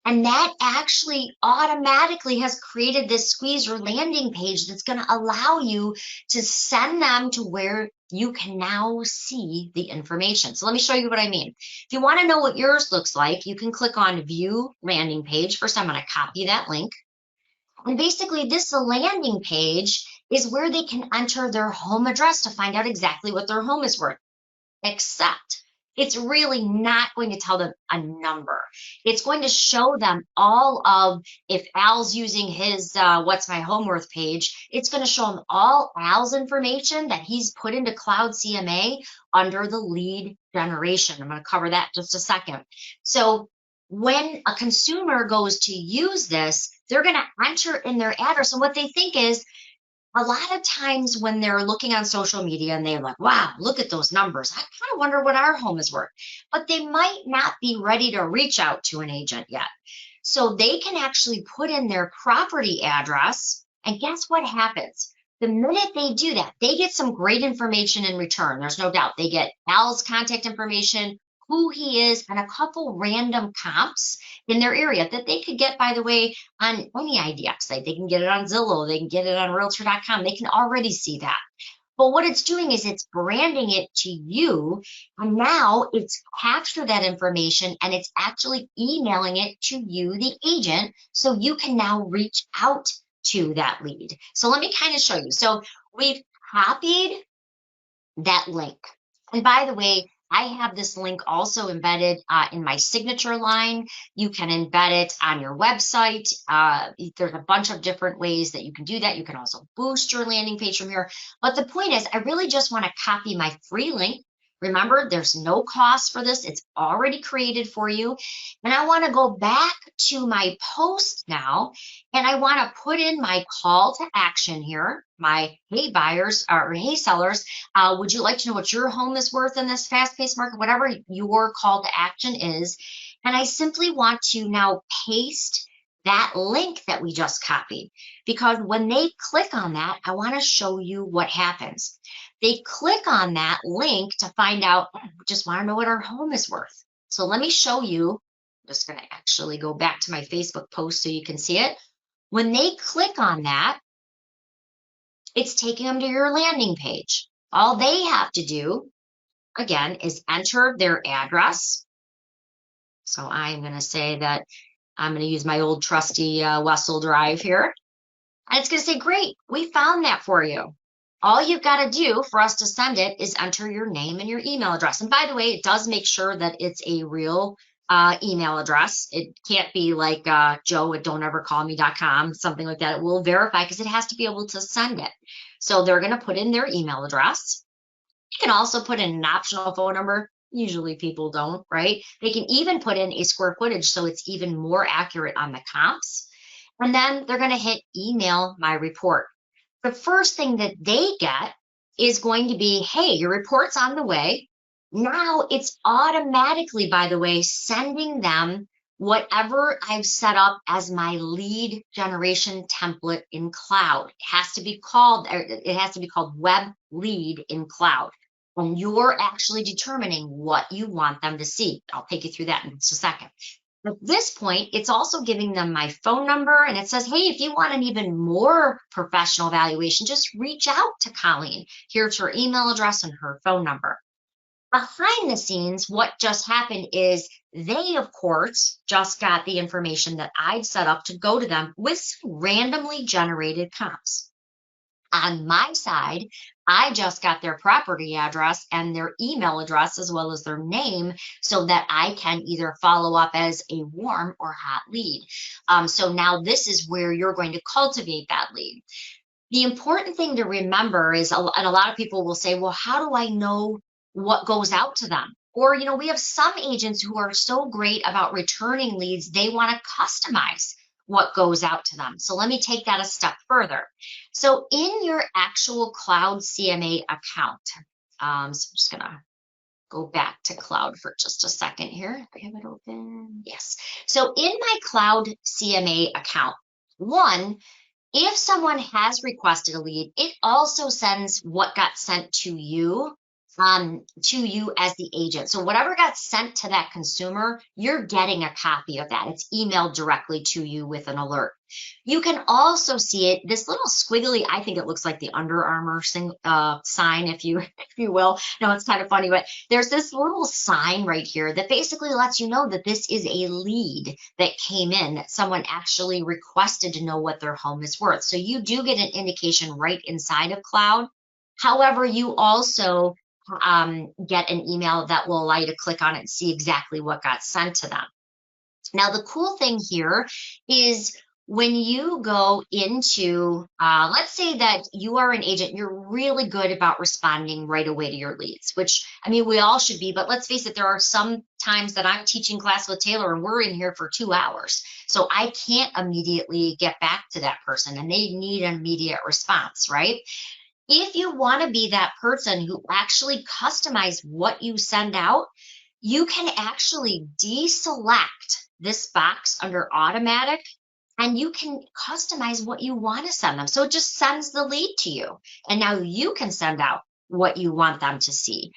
Speaker 2: And that actually automatically has created this squeeze or landing page that's going to allow you to send them to where you can now see the information. So let me show you what I mean. If you want to know what yours looks like, you can click on view landing page. First, I'm going to copy that link. And basically this landing page is where they can enter their home address to find out exactly what their home is worth. Except it's really not going to tell them a number. It's going to show them all of, if Al's using his What's My Home Worth page, it's going to show them all Al's information that he's put into Cloud CMA under the lead generation. I'm going to cover that in just a second. So when a consumer goes to use this, they're going to enter in their address. And what they think is, a lot of times when they're looking on social media and they're like, wow, look at those numbers. I kind of wonder what our home is worth. But they might not be ready to reach out to an agent yet. So they can actually put in their property address. And guess what happens? The minute they do that, they get some great information in return. There's no doubt. They get Al's contact information, who he is, and a couple random comps in their area that they could get, by the way, on any IDX site. They can get it on Zillow. They can get it on Realtor.com. They can already see that. But what it's doing is it's branding it to you, and now it's captured that information and it's actually emailing it to you, the agent, so you can now reach out to that lead. So let me kind of show you. So we've copied that link. And by the way, I have this link also embedded in my signature line. You can embed it on your website. There's a bunch of different ways that you can do that. You can also boost your landing page from here. But the point is, I really just want to copy my free link. Remember, there's no cost for this. It's already created for you. And I want to go back to my post now, and I want to put in my call to action here. My, hey buyers, or hey sellers, would you like to know what your home is worth in this fast-paced market? Whatever your call to action is. And I simply want to now paste that link that we just copied, because when they click on that, I want to show you what happens. They click on that link to find out, just want to know what our home is worth. So let me show you. I'm just going to actually go back to my Facebook post so you can see it. When they click on that, it's taking them to your landing page. All they have to do, again, is enter their address. So I'm going to say that I'm going to use my old trusty Wessel Drive here. And it's going to say, great, we found that for you. All you've got to do for us to send it is enter your name and your email address. And by the way, it does make sure that it's a real email address. It can't be like joe@don'tevercallme.com, something like that. It will verify because it has to be able to send it. So they're going to put in their email address. You can also put in an optional phone number. Usually people don't, right? They can even put in a square footage so it's even more accurate on the comps. And then they're going to hit email my report. The first thing that they get is going to be, hey, your report's on the way. Now it's automatically, by the way, sending them whatever I've set up as my lead generation template in Cloud. It has to be called Web Lead in Cloud. And you're actually determining what you want them to see. I'll take you through that in just a second. At this point, it's also giving them my phone number, and it says, hey, if you want an even more professional evaluation, just reach out to Colleen. Here's her email address and her phone number. Behind the scenes, what just happened is they, of course, just got the information that I'd set up to go to them with randomly generated comps. On my side, I just got their property address and their email address as well as their name so that I can either follow up as a warm or hot lead. So now this is where you're going to cultivate that lead. The important thing to remember is, and a lot of people will say, well, how do I know what goes out to them? Or, you know, we have some agents who are so great about returning leads, they want to customize what goes out to them. So let me take that a step further. So in your actual Cloud CMA account, so I'm just gonna go back to Cloud for just a second here. I have it open. Yes. So in my Cloud CMA account, one, if someone has requested a lead, it also sends what got sent to you to you as the agent. So whatever got sent to that consumer, you're getting a copy of that. It's emailed directly to you with an alert. You can also see it, this little squiggly, I think it looks like the Under Armour sign, if you will. No, it's kind of funny, but there's this little sign right here that basically lets you know that this is a lead that came in, that someone actually requested to know what their home is worth. So you do get an indication right inside of Cloud. However, you also get an email that will allow you to click on it and see exactly what got sent to them. Now, the cool thing here is when you go into, let's say that you are an agent, you're really good about responding right away to your leads, which, I mean, we all should be, but let's face it, there are some times that I'm teaching class with Taylor and we're in here for 2 hours. So I can't immediately get back to that person and they need an immediate response, right? If you want to be that person who actually customize what you send out, you can actually deselect this box under automatic and you can customize what you want to send them. So it just sends the lead to you. And now you can send out what you want them to see.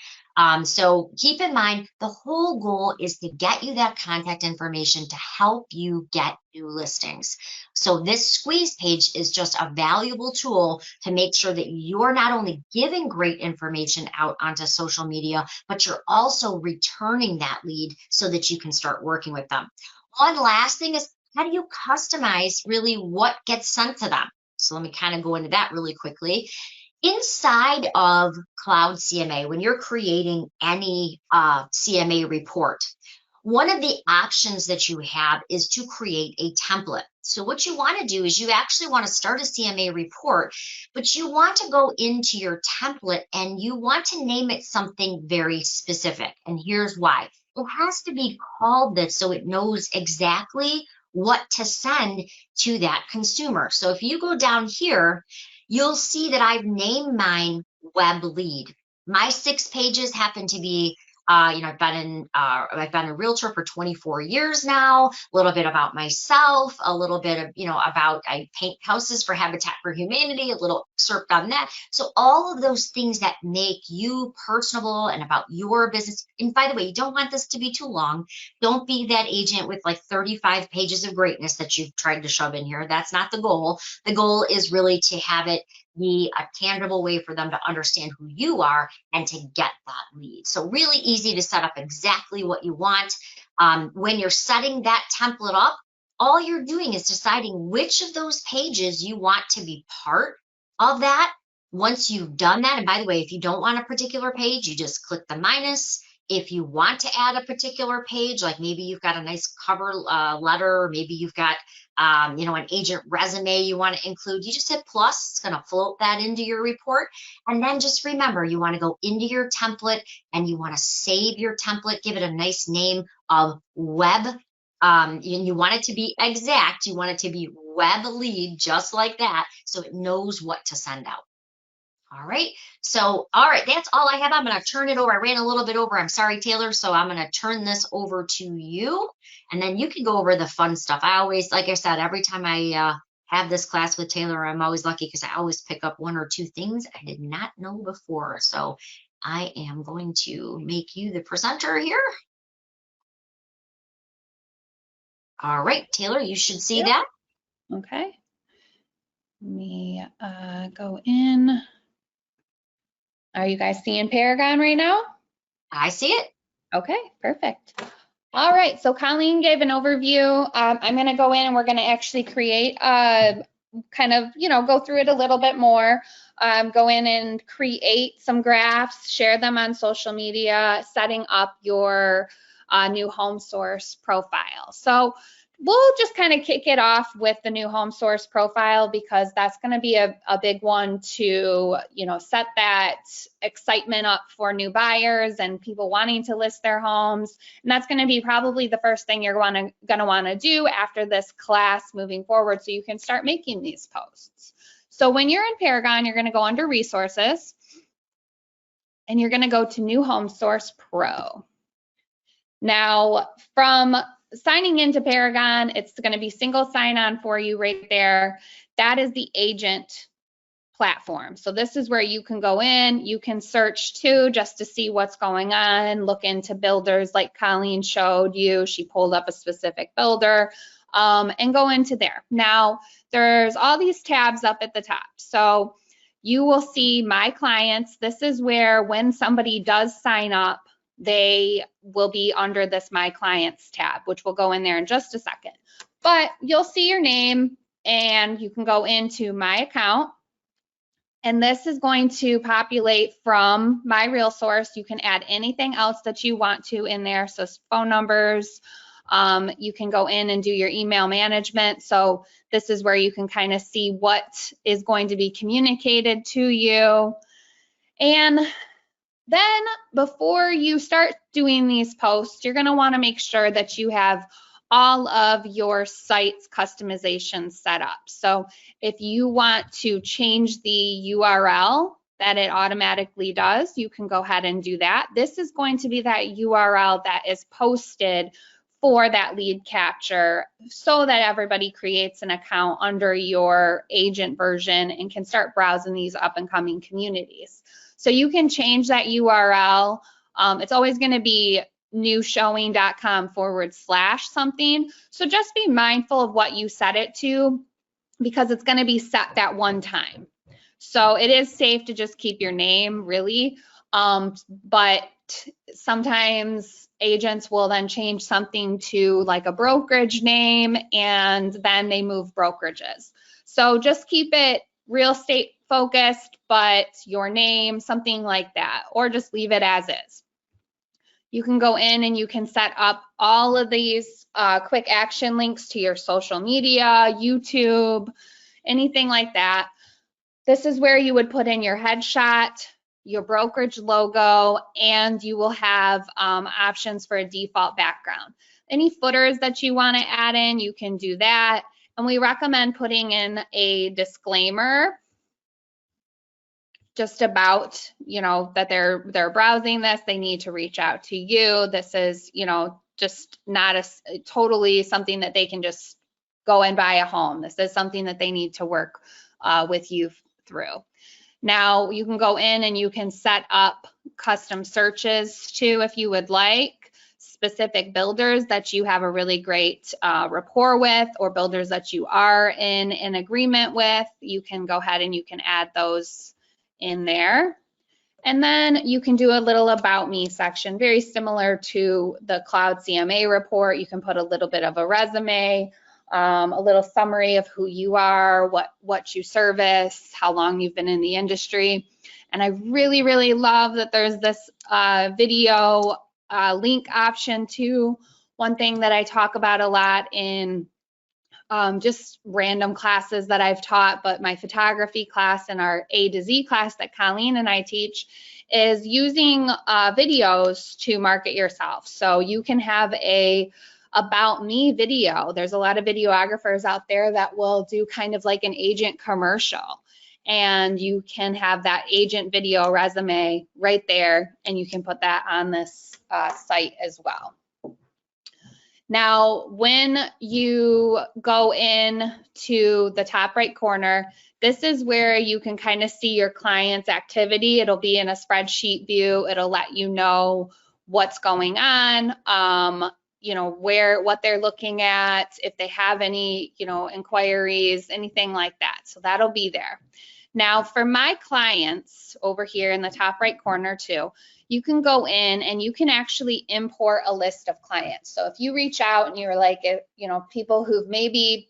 Speaker 2: So keep in mind, the whole goal is to get you that contact information to help you get new listings. So this squeeze page is just a valuable tool to make sure that you're not only giving great information out onto social media, but you're also returning that lead so that you can start working with them. One last thing is, how do you customize really what gets sent to them? So let me kind of go into that really quickly. Inside of Cloud CMA, when you're creating any CMA report, one of the options that you have is to create a template. So what you want to do is you actually want to start a CMA report, but you want to go into your template and you want to name it something very specific. And here's why. It has to be called this so it knows exactly what to send to that consumer. So if you go down here, you'll see that I've named mine web lead. My 6 pages happen to be, I've been a realtor for 24 years now, a little bit about myself, a little bit of, about I paint houses for Habitat for Humanity, a little excerpt on that. So all of those things that make you personable and about your business. And by the way, you don't want this to be too long. Don't be that agent with like 35 pages of greatness that you've tried to shove in here. That's not the goal. The goal is really to have it be a tangible way for them to understand who you are and to get that lead. So really easy to set up exactly what you want. When you're setting that template up, all you're doing is deciding which of those pages you want to be part of that. Once you've done that, and by the way, if you don't want a particular page, you just click the minus. If you want to add a particular page, like maybe you've got a nice cover letter, or maybe you've got an agent resume you want to include, you just hit plus. It's going to float that into your report. And then just remember, you want to go into your template and you want to save your template, give it a nice name of web. And you want it to be exact. You want it to be web lead, just like that, so it knows what to send out. All right. So, all right, that's all I have. I'm going to turn it over. I ran a little bit over. I'm sorry, Taylor. So I'm going to turn this over to you, and then you can go over the fun stuff. I always, like I said, every time I have this class with Taylor, I'm always lucky because I always pick up 1 or 2 things I did not know before. So I am going to make you the presenter here. All right, Taylor, you should see that.
Speaker 1: Okay. Let me go in. Are you guys seeing Paragon right now?
Speaker 2: I see it.
Speaker 1: Okay, perfect. All right, so Colleen gave an overview. I'm going to go in and we're going to actually create kind of, go through it a little bit more. Go in and create some graphs, share them on social media, setting up your new home source profile. So we'll just kind of kick it off with the new home source profile because that's going to be a big one to, set that excitement up for new buyers and people wanting to list their homes. And that's going to be probably the first thing you're going to want to do after this class moving forward so you can start making these posts. So when you're in Paragon, you're going to go under resources and you're going to go to New Home Source Pro. Now, from signing into Paragon, it's going to be single sign-on for you right there. That is the agent platform. So this is where you can go in, you can search too, just to see what's going on, look into builders like Colleen showed you. She pulled up a specific builder, and go into there. Now, there's all these tabs up at the top. So you will see My Clients. This is where when somebody does sign up, they will be under this My Clients tab, which will go in there in just a second. But you'll see your name and you can go into My Account. And this is going to populate from My Real Source. You can add anything else that you want to in there. So phone numbers, you can go in and do your email management. So this is where you can kind of see what is going to be communicated to you. And then before you start doing these posts, you're going to want to make sure that you have all of your site's customization set up. So if you want to change the URL that it automatically does, you can go ahead and do that. This is going to be that URL that is posted for that lead capture so that everybody creates an account under your agent version and can start browsing these up and coming communities. So you can change that URL. It's always going to be newshowing.com/something. So just be mindful of what you set it to, because it's going to be set that one time. So it is safe to just keep your name, really. But sometimes agents will then change something to like a brokerage name, and then they move brokerages. So just keep it real estate focused, but your name, something like that, or just leave it as is. You can go in and you can set up all of these quick action links to your social media, YouTube, anything like that. This is where you would put in your headshot, your brokerage logo, and you will have options for a default background. Any footers that you want to add in, you can do that. And we recommend putting in a disclaimer just about, that they're browsing this, they need to reach out to you. This is, just not totally something that they can just go and buy a home. This is something that they need to work with you through. Now you can go in and you can set up custom searches too, if you would like, specific builders that you have a really great rapport with, or builders that you are in an agreement with. You can go ahead and you can add those in there. And then you can do a little about me section, very similar to the Cloud CMA report. You can put a little bit of a resume, a little summary of who you are, what you service, how long you've been in the industry. And I really, really love that there's this video link option too. One thing that I talk about a lot in just random classes that I've taught, but my photography class and our A to Z class that Colleen and I teach is using videos to market yourself. So you can have a about me video. There's a lot of videographers out there that will do kind of like an agent commercial, and you can have that agent video resume right there, and you can put that on this site as well. Now, when you go in to the top right corner, this is where you can kind of see your client's activity. It'll be in a spreadsheet view. It'll let you know what's going on, what they're looking at, if they have any, inquiries, anything like that. So that'll be there. Now, for my clients over here in the top right corner too, you can go in and you can actually import a list of clients. So if you reach out and you're like, people who've maybe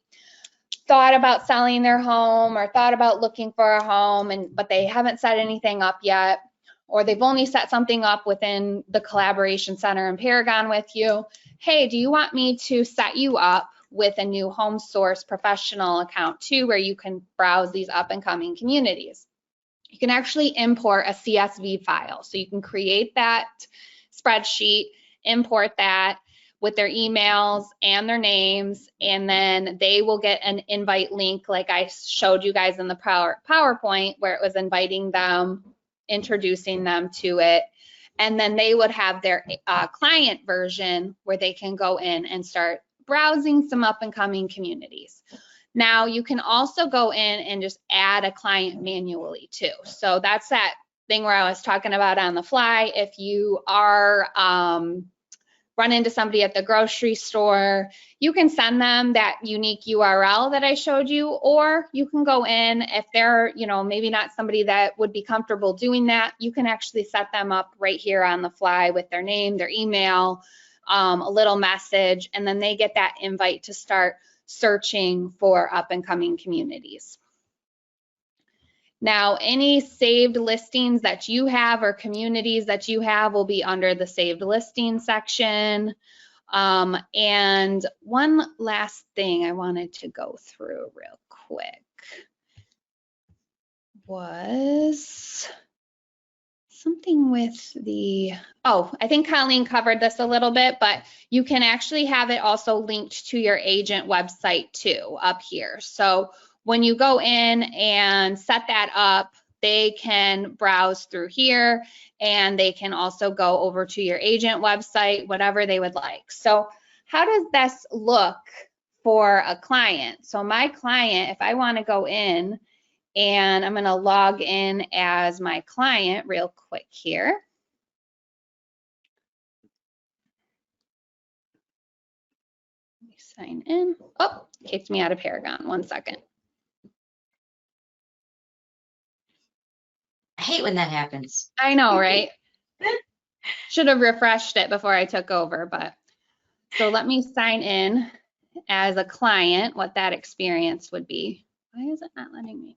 Speaker 1: thought about selling their home or thought about looking for a home, but they haven't set anything up yet, or they've only set something up within the Collaboration Center in Paragon with you. Hey, do you want me to set you up with a new Home Source professional account too, where you can browse these up and coming communities? You can actually import a CSV file. So you can create that spreadsheet, import that with their emails and their names, and then they will get an invite link like I showed you guys in the PowerPoint, where it was inviting them, introducing them to it. And then they would have their client version where they can go in and start browsing some up and coming communities. Now you can also go in and just add a client manually too. So that's that thing where I was talking about on the fly. If you are run into somebody at the grocery store, you can send them that unique URL that I showed you, or you can go in if they're, maybe not somebody that would be comfortable doing that, you can actually set them up right here on the fly with their name, their email, a little message, and then they get that invite to start searching for up and coming communities. Now, any saved listings that you have or communities that you have will be under the saved listings section. And one last thing I wanted to go through real quick was something with the, I think Colleen covered this a little bit, but you can actually have it also linked to your agent website too up here. So when you go in and set that up, they can browse through here and they can also go over to your agent website, whatever they would like. So how does this look for a client? So my client, if I want to go in and I'm going to log in as my client real quick here. Let me sign in. Oh, kicked me out of Paragon. 1 second.
Speaker 2: I hate when that happens.
Speaker 1: I know, right? Should have refreshed it before I took over, but so let me sign in as a client, what that experience would be. Why is it not letting me?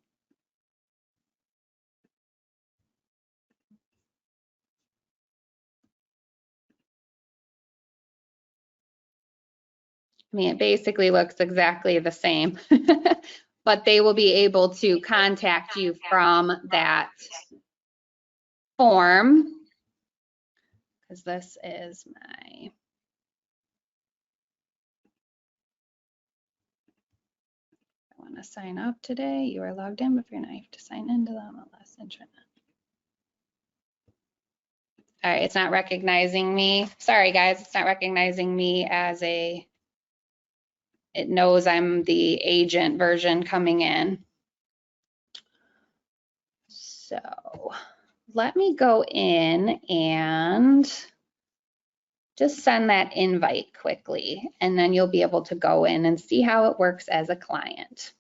Speaker 1: I mean, it basically looks exactly the same, but they will be able to contact you from that form, because this is my, I want to sign up today. You are logged in, but you're not, you have to sign into the MLS intranet. All right, it's not recognizing me. Sorry guys, it's not recognizing me as a, it knows I'm the agent version coming in. So let me go in and just send that invite quickly, and then you'll be able to go in and see how it works as a client.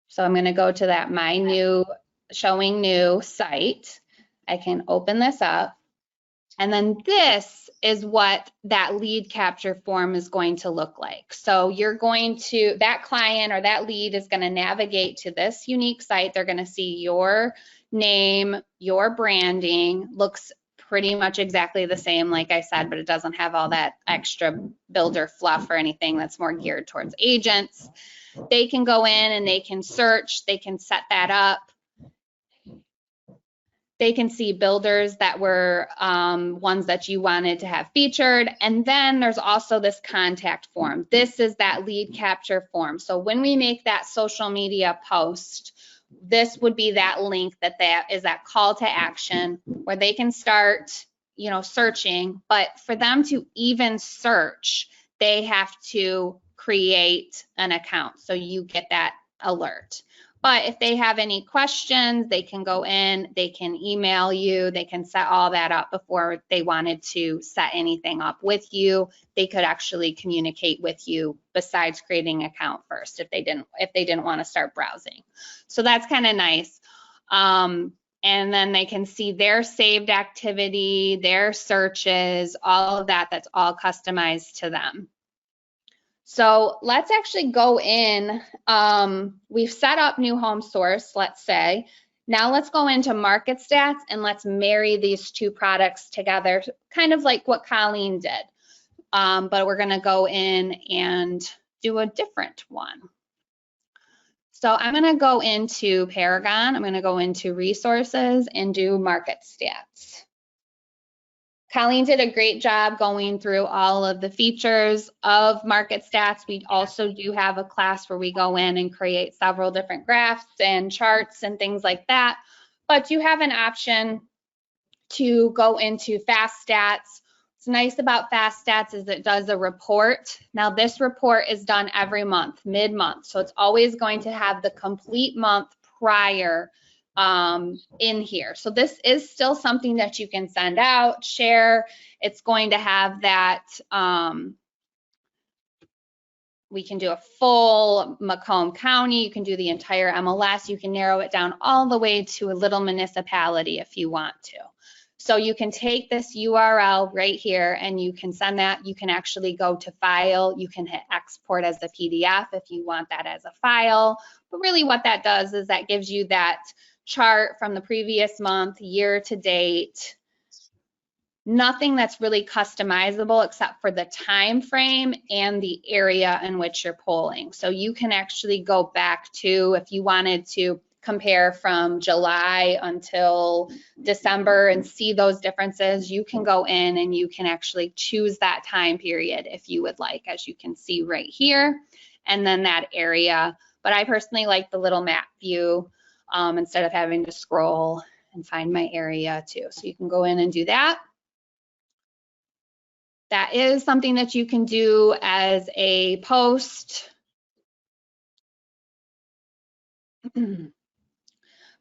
Speaker 1: So I'm going to go to that My New, Showing New site. I can open this up. And then this is what that lead capture form is going to look like. So you're going to, that client or that lead is going to navigate to this unique site. They're going to see your name, your branding, looks pretty much exactly the same, like I said, but it doesn't have all that extra builder fluff or anything. That's more geared towards agents. They can go in and they can search, they can set that up. They can see builders that were ones that you wanted to have featured. And then there's also this contact form. This is that lead capture form. So when we make that social media post, this would be that link that is that call to action where they can start, searching. But for them to even search, they have to create an account. So you get that alert. But if they have any questions, they can go in, they can email you, they can set all that up before they wanted to set anything up with you. They could actually communicate with you besides creating an account first if they didn't want to start browsing. So that's kind of nice. And then they can see their saved activity, their searches, all of that, that's all customized to them. So let's actually go in. We've set up New Home Source, let's say. Now let's go into Market Stats and let's marry these two products together, kind of like what Colleen did. But we're going to go in and do a different one. So I'm going to go into Paragon. I'm going to go into Resources and do Market Stats. Colleen did a great job going through all of the features of Market Stats. We also do have a class where we go in and create several different graphs and charts and things like that. But you have an option to go into Fast Stats. What's nice about Fast Stats is it does a report. Now this report is done every month, mid-month. So it's always going to have the complete month prior in here. So this is still something that you can send out, share. It's going to have that, we can do a full Macomb County, you can do the entire MLS, you can narrow it down all the way to a little municipality if you want to. So you can take this URL right here and you can send that. You can actually go to file, you can hit export as a PDF if you want that as a file. But really what that does is that gives you that chart from the previous month, year to date. Nothing that's really customizable except for the time frame and the area in which you're polling. So you can actually go back to, if you wanted to compare from July until December and see those differences, you can go in and you can actually choose that time period if you would like, as you can see right here, and then that area. But I personally like the little map view instead of having to scroll and find my area too. So you can go in and do that. That is something that you can do as a post.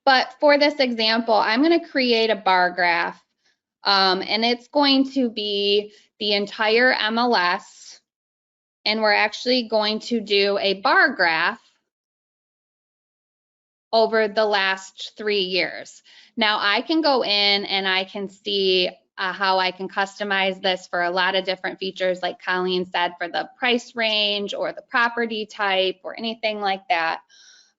Speaker 1: But for this example, I'm going to create a bar graph, and it's going to be the entire MLS, and we're actually going to do a bar graph over the last 3 years. Now I can go in and I can see how I can customize this for a lot of different features, like Colleen said, for the price range or the property type or anything like that.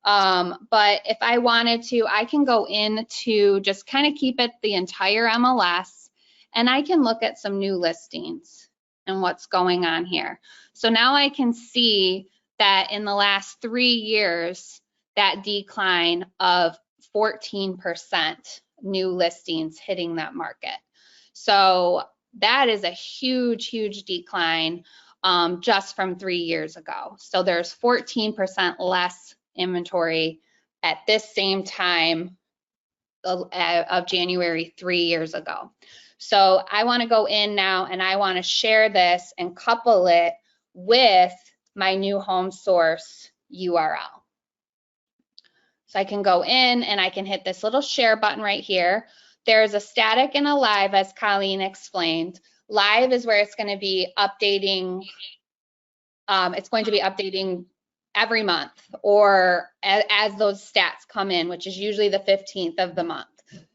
Speaker 1: But if I wanted to, I can go in to just kind of keep it the entire MLS, and I can look at some new listings and what's going on here. So now I can see that in the last 3 years, that decline of 14% new listings hitting that market. So that is a huge, huge decline just from 3 years ago. So there's 14% less inventory at this same time of January 3 years ago. So I want to go in now and I want to share this and couple it with my new home source URL. So I can go in and I can hit this little share button right here. There's a static and a live, as Colleen explained. Live is where it's going to be updating. It's going to be updating every month or as those stats come in, which is usually the 15th of the month.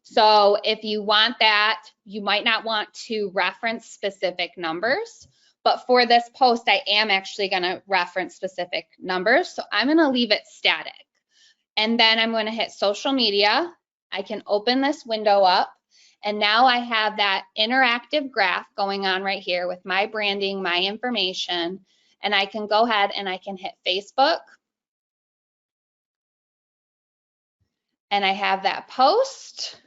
Speaker 1: So if you want that, you might not want to reference specific numbers, but for this post, I am actually going to reference specific numbers. So I'm going to leave it static. And then I'm going to hit social media. I can open this window up, and now I have that interactive graph going on right here with my branding, my information, and I can go ahead and I can hit Facebook. And I have that post.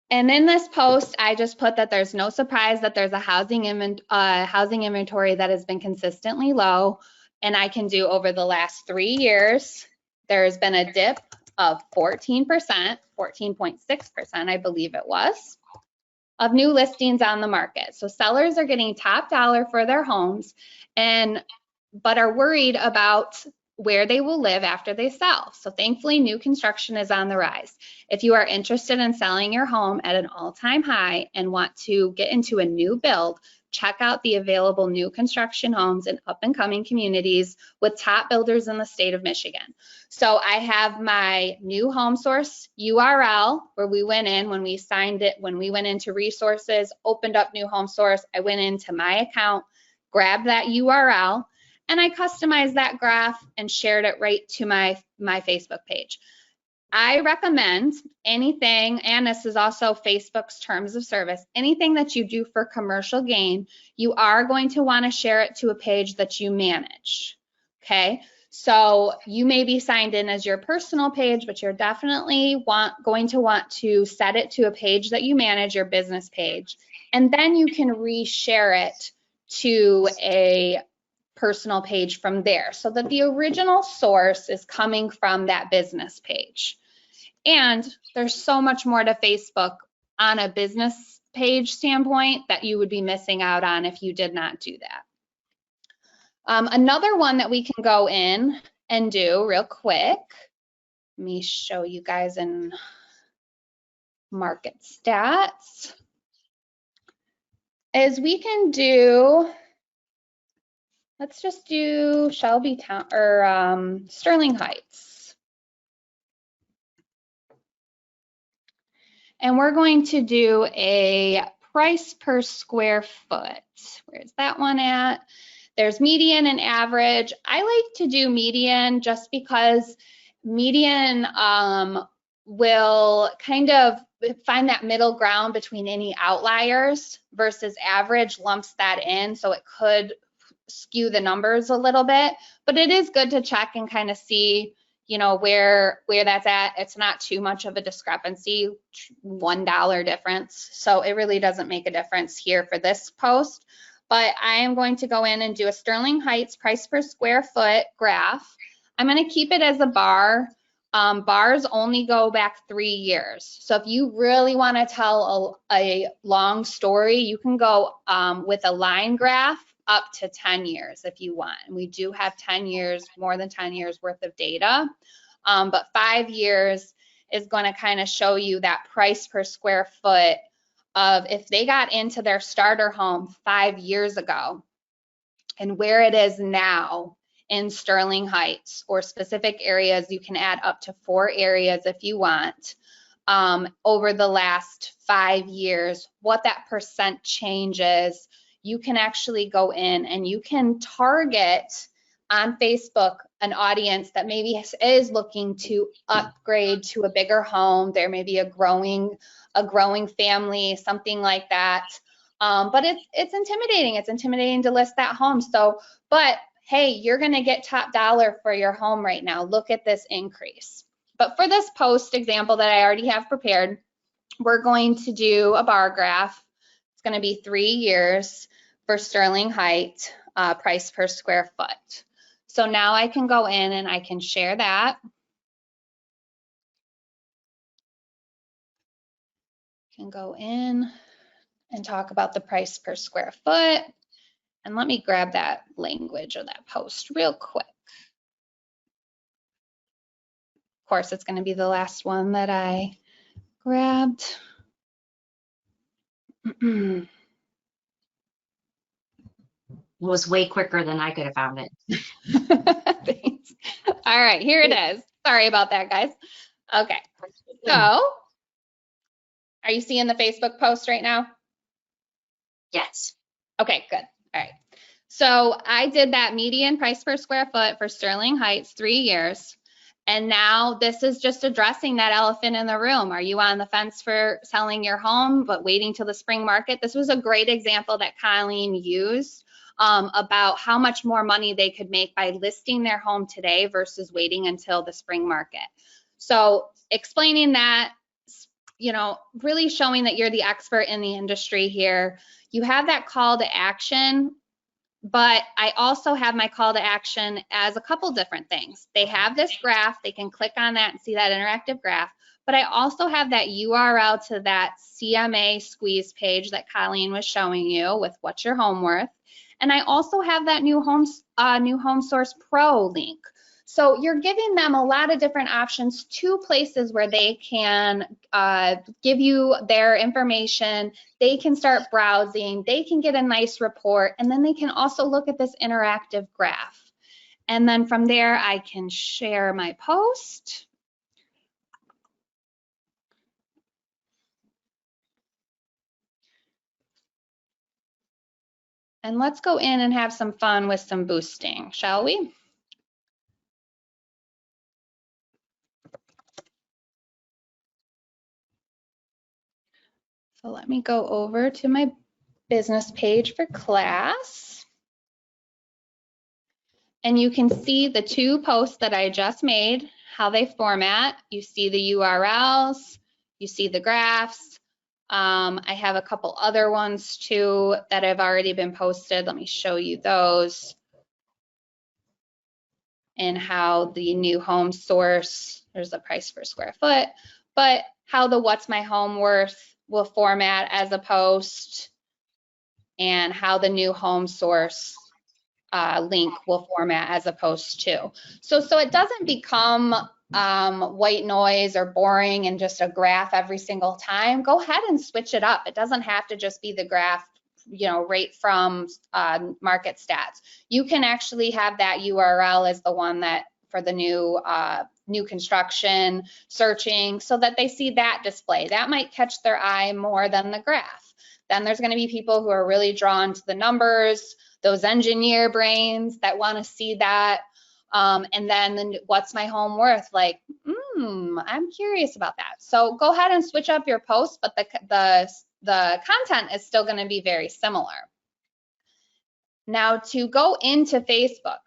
Speaker 1: And in this post, I just put that there's no surprise that there's a housing inventory that has been consistently low. And I can do over the last 3 years, there's been a dip of 14%, 14.6%, I believe it was, of new listings on the market. So sellers are getting top dollar for their homes but are worried about where they will live after they sell. So thankfully, new construction is on the rise. If you are interested in selling your home at an all-time high and want to get into a new build, check out the available new construction homes in up-and-coming communities with top builders in the state of Michigan. So I have my new home source URL where we went in when we signed it, when we went into resources, opened up new home source, I went into my account, grabbed that URL, and I customized that graph and shared it right to my Facebook page. I recommend anything, and this is also Facebook's terms of service, anything that you do for commercial gain, you are going to want to share it to a page that you manage, okay? So you may be signed in as your personal page, but you're definitely going to want to set it to a page that you manage, your business page, and then you can reshare it to a personal page from there so that the original source is coming from that business page. And there's so much more to Facebook on a business page standpoint that you would be missing out on if you did not do that. Another one that we can go in and do real quick, let me show you guys in market stats, is we can do, let's just do Shelby Town or Sterling Heights. And we're going to do a price per square foot. Where's that one at? There's median and average. I like to do median just because median will kind of find that middle ground between any outliers versus average lumps that in, so it could skew the numbers a little bit, but it is good to check and kind of see, you know, where that's at. It's not too much of a discrepancy, $1 difference, so it really doesn't make a difference here for this post. But I am going to go in and do a Sterling Heights price per square foot graph. I'm going to keep it as a bar. Bars only go back 3 years. So if you really want to tell a long story, you can go with a line graph up to 10 years if you want. And we do have 10 years, more than 10 years worth of data. But 5 years is going to kind of show you that price per square foot of if they got into their starter home 5 years ago and where it is now in Sterling Heights or specific areas. You can add up to 4 areas if you want, over the last 5 years, what that percent change is. You can actually go in and you can target on Facebook an audience that maybe is looking to upgrade to a bigger home. There may be a growing family, something like that. But it's intimidating. It's intimidating to list that home. So, but hey, you're going to get top dollar for your home right now. Look at this increase. But for this post example that I already have prepared, we're going to do a bar graph. It's going to be 3 years for Sterling Heights, price per square foot. So now I can go in and I can share that. Can go in and talk about the price per square foot. And let me grab that language of that post real quick. Of course, it's going to be the last one that I grabbed.
Speaker 2: Was way quicker than I could have found it.
Speaker 1: Thanks. All right, here it is. Sorry about that, guys. Okay, so are you seeing the Facebook post right now?
Speaker 2: Yes.
Speaker 1: Okay, good. All right. So I did that median price per square foot for Sterling Heights, 3 years. And now this is just addressing that elephant in the room. Are you on the fence for selling your home, but waiting till the spring market? This was a great example that Colleen used about how much more money they could make by listing their home today versus waiting until the spring market. So explaining that, you know, really showing that you're the expert in the industry here. You have that call to action, but I also have my call to action as a couple different things. They have this graph, they can click on that and see that interactive graph, but I also have that URL to that CMA squeeze page that Colleen was showing you with what's your home worth. And I also have that new Home Source Pro link. So you're giving them a lot of different options, 2 places where they can give you their information. They can start browsing, they can get a nice report, and then they can also look at this interactive graph. And then from there, I can share my post. And let's go in and have some fun with some boosting, shall we? So let me go over to my business page for class. And you can see the 2 posts that I just made, how they format. You see the URLs, you see the graphs. I have a couple other ones too that have already been posted. Let me show you those. in how the new home source, there's the price per square foot, but how the what's my home worth will format as a post, and how the new home source link will format as a post too. So it doesn't become white noise or boring and just a graph every single time. Go ahead and switch it up. It doesn't have to just be the graph, you know, right from market stats. You can actually have that URL as the one that for the new construction searching, so that they see that display. That might catch their eye more than the graph. Then there's going to be people who are really drawn to the numbers, those engineer brains that want to see that. And then what's my home worth? Like, I'm curious about that. So go ahead and switch up your post, but the content is still going to be very similar. Now, to go into Facebook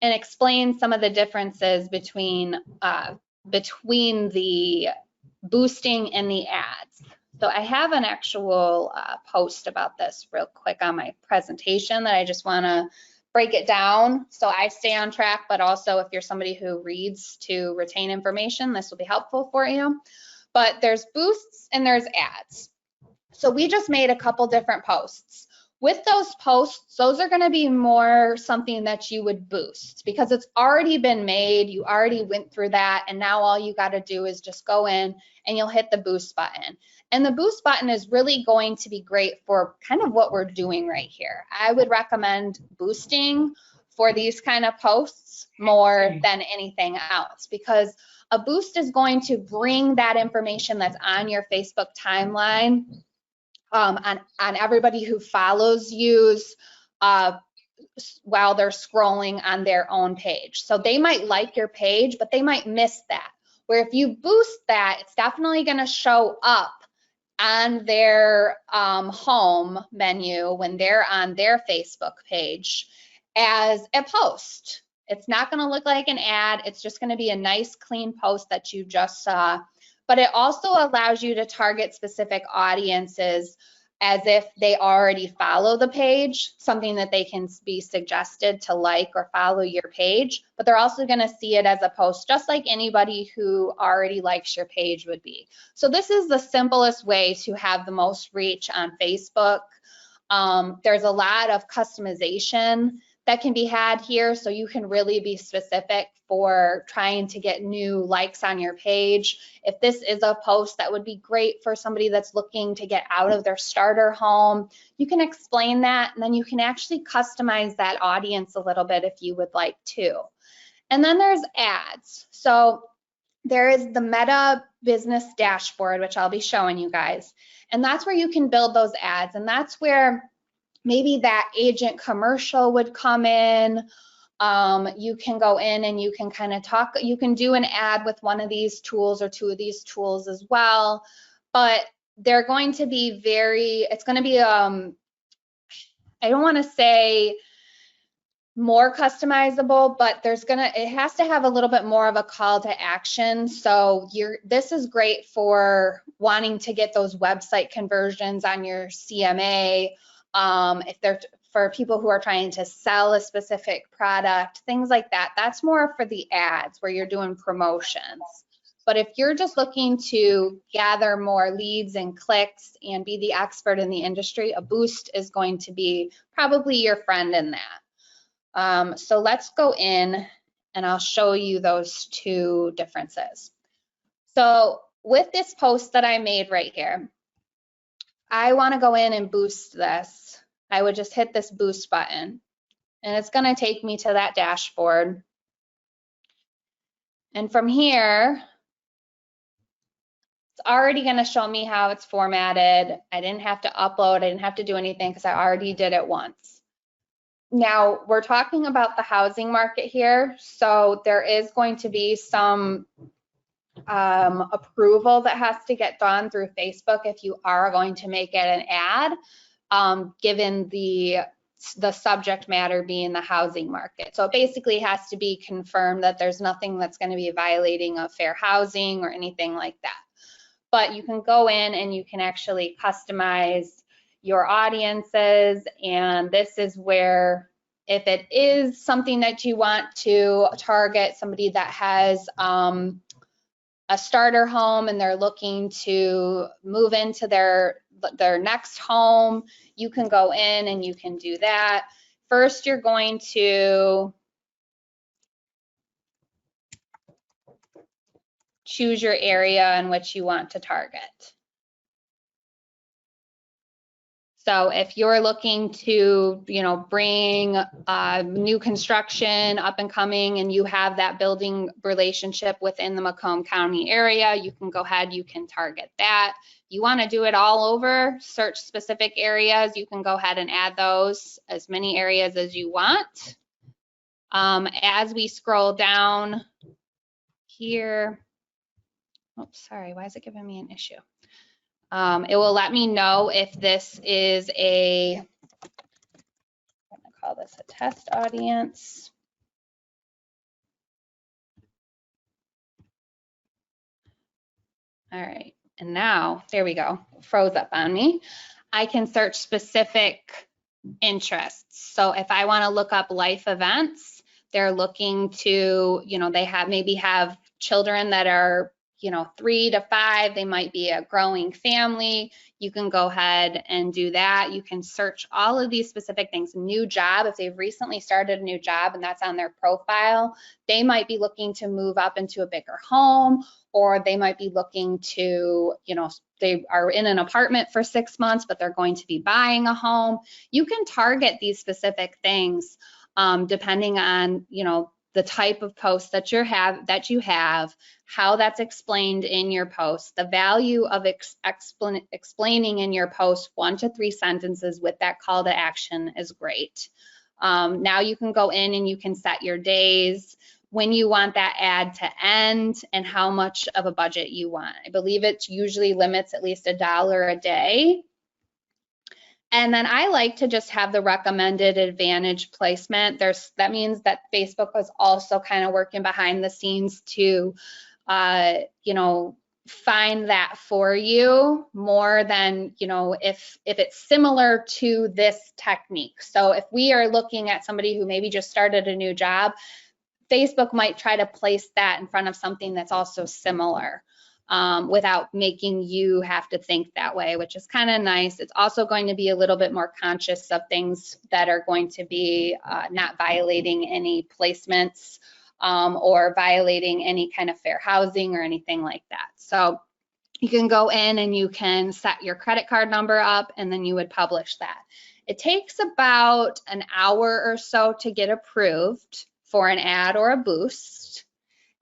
Speaker 1: and explain some of the differences between the boosting and the ads. So I have an actual post about this real quick on my presentation that I just want to break it down so I stay on track, but also if you're somebody who reads to retain information, this will be helpful for you. But there's boosts and there's ads. So we just made a couple different posts. With those posts, those are going to be more something that you would boost because it's already been made. You already went through that, and now all you got to do is just go in and you'll hit the boost button. And the boost button is really going to be great for kind of what we're doing right here. I would recommend boosting for these kind of posts more than anything else, because a boost is going to bring that information that's on your Facebook timeline on everybody who follows you while they're scrolling on their own page. So they might like your page, but they might miss that. Where if you boost that, it's definitely going to show up on their home menu when they're on their Facebook page as a post. It's not going to look like an ad. It's just going to be a nice, clean post that you just saw. But it also allows you to target specific audiences as if they already follow the page, something that they can be suggested to like or follow your page, but they're also going to see it as a post just like anybody who already likes your page would be. So this is the simplest way to have the most reach on Facebook. There's a lot of customization that can be had here, so you can really be specific for trying to get new likes on your page. If this is a post that would be great for somebody that's looking to get out of their starter home, you can explain that, and then you can actually customize that audience a little bit if you would like to. And then there's ads. So there is the Meta Business Dashboard, which I'll be showing you guys, and that's where you can build those ads, and that's where maybe that agent commercial would come in. You can go in and you can kind of talk, you can do an ad with one of these tools or two of these tools as well, but they're going to be it's going to be, I don't want to say more customizable, but it has to have a little bit more of a call to action. So this is great for wanting to get those website conversions on your CMA. If they're for people who are trying to sell a specific product, things like that, that's more for the ads where you're doing promotions. But if you're just looking to gather more leads and clicks and be the expert in the industry, a boost is going to be probably your friend in that. So let's go in and I'll show you those two differences. So with this post that I made right here, I want to go in and boost this. I would just hit this boost button and it's going to take me to that dashboard. And from here, it's already going to show me how it's formatted. I didn't have to upload. I didn't have to do anything because I already did it once. Now we're talking about the housing market here. So there is going to be some approval that has to get done through Facebook if you are going to make it an ad, given the subject matter being the housing market. So it basically has to be confirmed that there's nothing that's going to be violating of fair housing or anything like that. But you can go in and you can actually customize your audiences, and this is where if it is something that you want to target, somebody that has a starter home and they're looking to move into their next home, you can go in and you can do that. First, you're going to choose your area in which you want to target. So if you're looking to, bring new construction up and coming and you have that building relationship within the Macomb County area, you can go ahead, you can target that. You want to do it all over, search specific areas, you can go ahead and add those, as many areas as you want. As we scroll down here, oops, sorry, why is it giving me an issue? It will let me know if this is I'm gonna call this a test audience. All right, and now, there we go, froze up on me. I can search specific interests. So if I wanna look up life events, they're looking to, they maybe have children that are 3 to 5, they might be a growing family. You can go ahead and do that. You can search all of these specific things. New job, if they've recently started a new job and that's on their profile, they might be looking to move up into a bigger home, or they might be looking to, they are in an apartment for 6 months, but they're going to be buying a home. You can target these specific things depending on, the type of post that you have, how that's explained in your post, the value of explaining in your post 1 to 3 sentences with that call to action is great. Now you can go in and you can set your days, when you want that ad to end, and how much of a budget you want. I believe it usually limits at least $1 a day. And then I like to just have the recommended advantage placement. That means that Facebook was also kind of working behind the scenes to, find that for you more than, if it's similar to this technique. So if we are looking at somebody who maybe just started a new job, Facebook might try to place that in front of something that's also similar. Without making you have to think that way, which is kind of nice. It's also going to be a little bit more conscious of things that are going to be not violating any placements or violating any kind of fair housing or anything like that. So you can go in and you can set your credit card number up, and then you would publish that. It takes about an hour or so to get approved for an ad or a boost.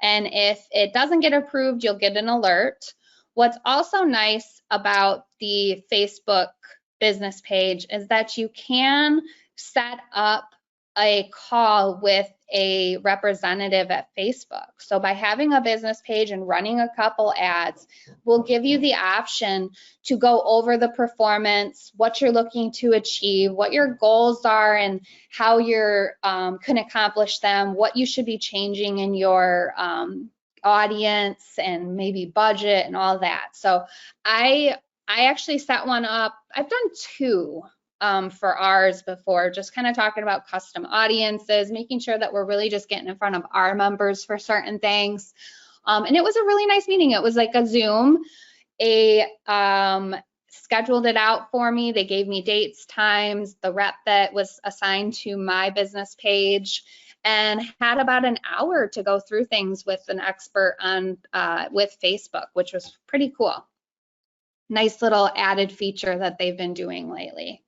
Speaker 1: And if it doesn't get approved, you'll get an alert. What's also nice about the Facebook business page is that you can set up a call with a representative at Facebook. So by having a business page and running a couple ads, will give you the option to go over the performance, what you're looking to achieve, what your goals are, and how you can accomplish them, what you should be changing in your audience and maybe budget and all that. So I actually set one up. I've done 2 for ours before, just kind of talking about custom audiences, making sure that we're really just getting in front of our members for certain things. And it was a really nice meeting. It was like a Zoom. Scheduled it out for me. They gave me dates, times, the rep that was assigned to my business page, and had about an hour to go through things with an expert on with Facebook, which was pretty cool. Nice little added feature that they've been doing lately.